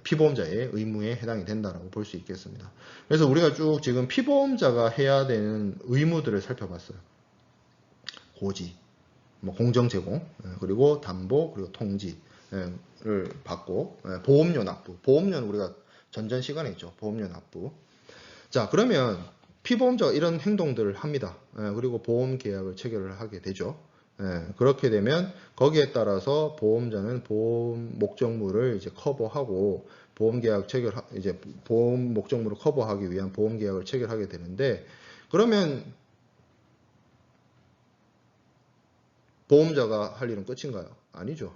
피보험자의 의무에 해당이 된다고 볼 수 있겠습니다. 그래서 우리가 쭉 지금 피보험자가 해야 되는 의무들을 살펴봤어요. 고지, 공정 제공, 그리고 담보, 그리고 통지를 받고, 보험료 납부. 보험료는 우리가 전전 시간에 있죠. 보험료 납부. 자, 그러면 피보험자가 이런 행동들을 합니다. 그리고 보험 계약을 체결을 하게 되죠. 그렇게 되면 거기에 따라서 보험자는 보험 목적물을 이제 커버하고 보험 계약 이제 보험 목적물을 커버하기 위한 보험 계약을 체결하게 되는데, 그러면 보험자가 할 일은 끝인가요? 아니죠.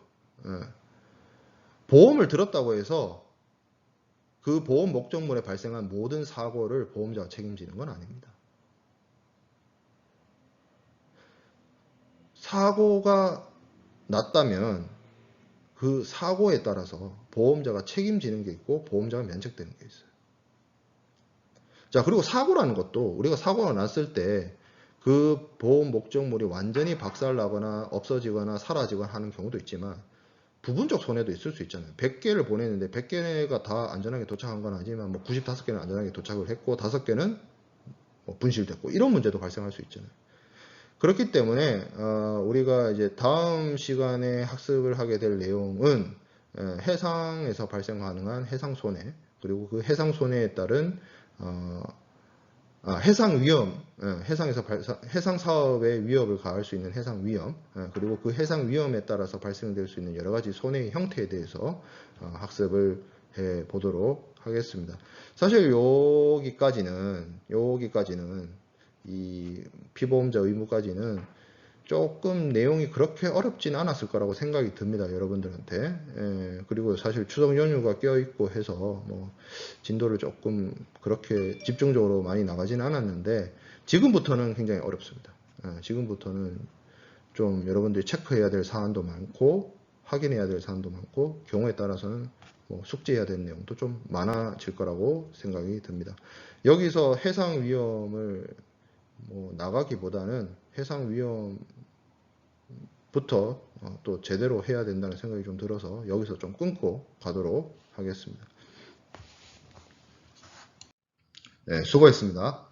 보험을 들었다고 해서 그 보험 목적물에 발생한 모든 사고를 보험자가 책임지는 건 아닙니다. 사고가 났다면 그 사고에 따라서 보험자가 책임지는 게 있고 보험자가 면책되는 게 있어요. 자, 그리고 사고라는 것도 우리가 사고가 났을 때 그 보험 목적물이 완전히 박살나거나 없어지거나 사라지거나 하는 경우도 있지만 부분적 손해도 있을 수 있잖아요. 100개를 보냈는데 100개가 다 안전하게 도착한 건 아니지만 95개는 안전하게 도착을 했고 5개는 분실됐고 이런 문제도 발생할 수 있잖아요. 그렇기 때문에 우리가 이제 다음 시간에 학습을 하게 될 내용은 해상에서 발생 가능한 해상 손해, 그리고 그 해상 손해에 따른 해상 위험, 해상 사업에 위협을 가할 수 있는 해상 위험, 그리고 그 해상 위험에 따라서 발생될 수 있는 여러 가지 손해의 형태에 대해서 학습을 해 보도록 하겠습니다. 사실 여기까지는 이 피보험자 의무까지는 조금 내용이 그렇게 어렵진 않았을 거라고 생각이 듭니다. 여러분들한테. 그리고 사실 추석 연휴가 껴있고 해서 뭐 진도를 조금 그렇게 집중적으로 많이 나가진 않았는데 지금부터는 굉장히 어렵습니다. 지금부터는 좀 여러분들이 체크해야 될 사안도 많고 확인해야 될 사안도 많고 경우에 따라서는 뭐 숙지해야 될 내용도 좀 많아질 거라고 생각이 듭니다. 여기서 해상 위험을 나가기보다는 해상 위험부터 또 제대로 해야 된다는 생각이 좀 들어서 여기서 좀 끊고 가도록 하겠습니다. 네, 수고했습니다.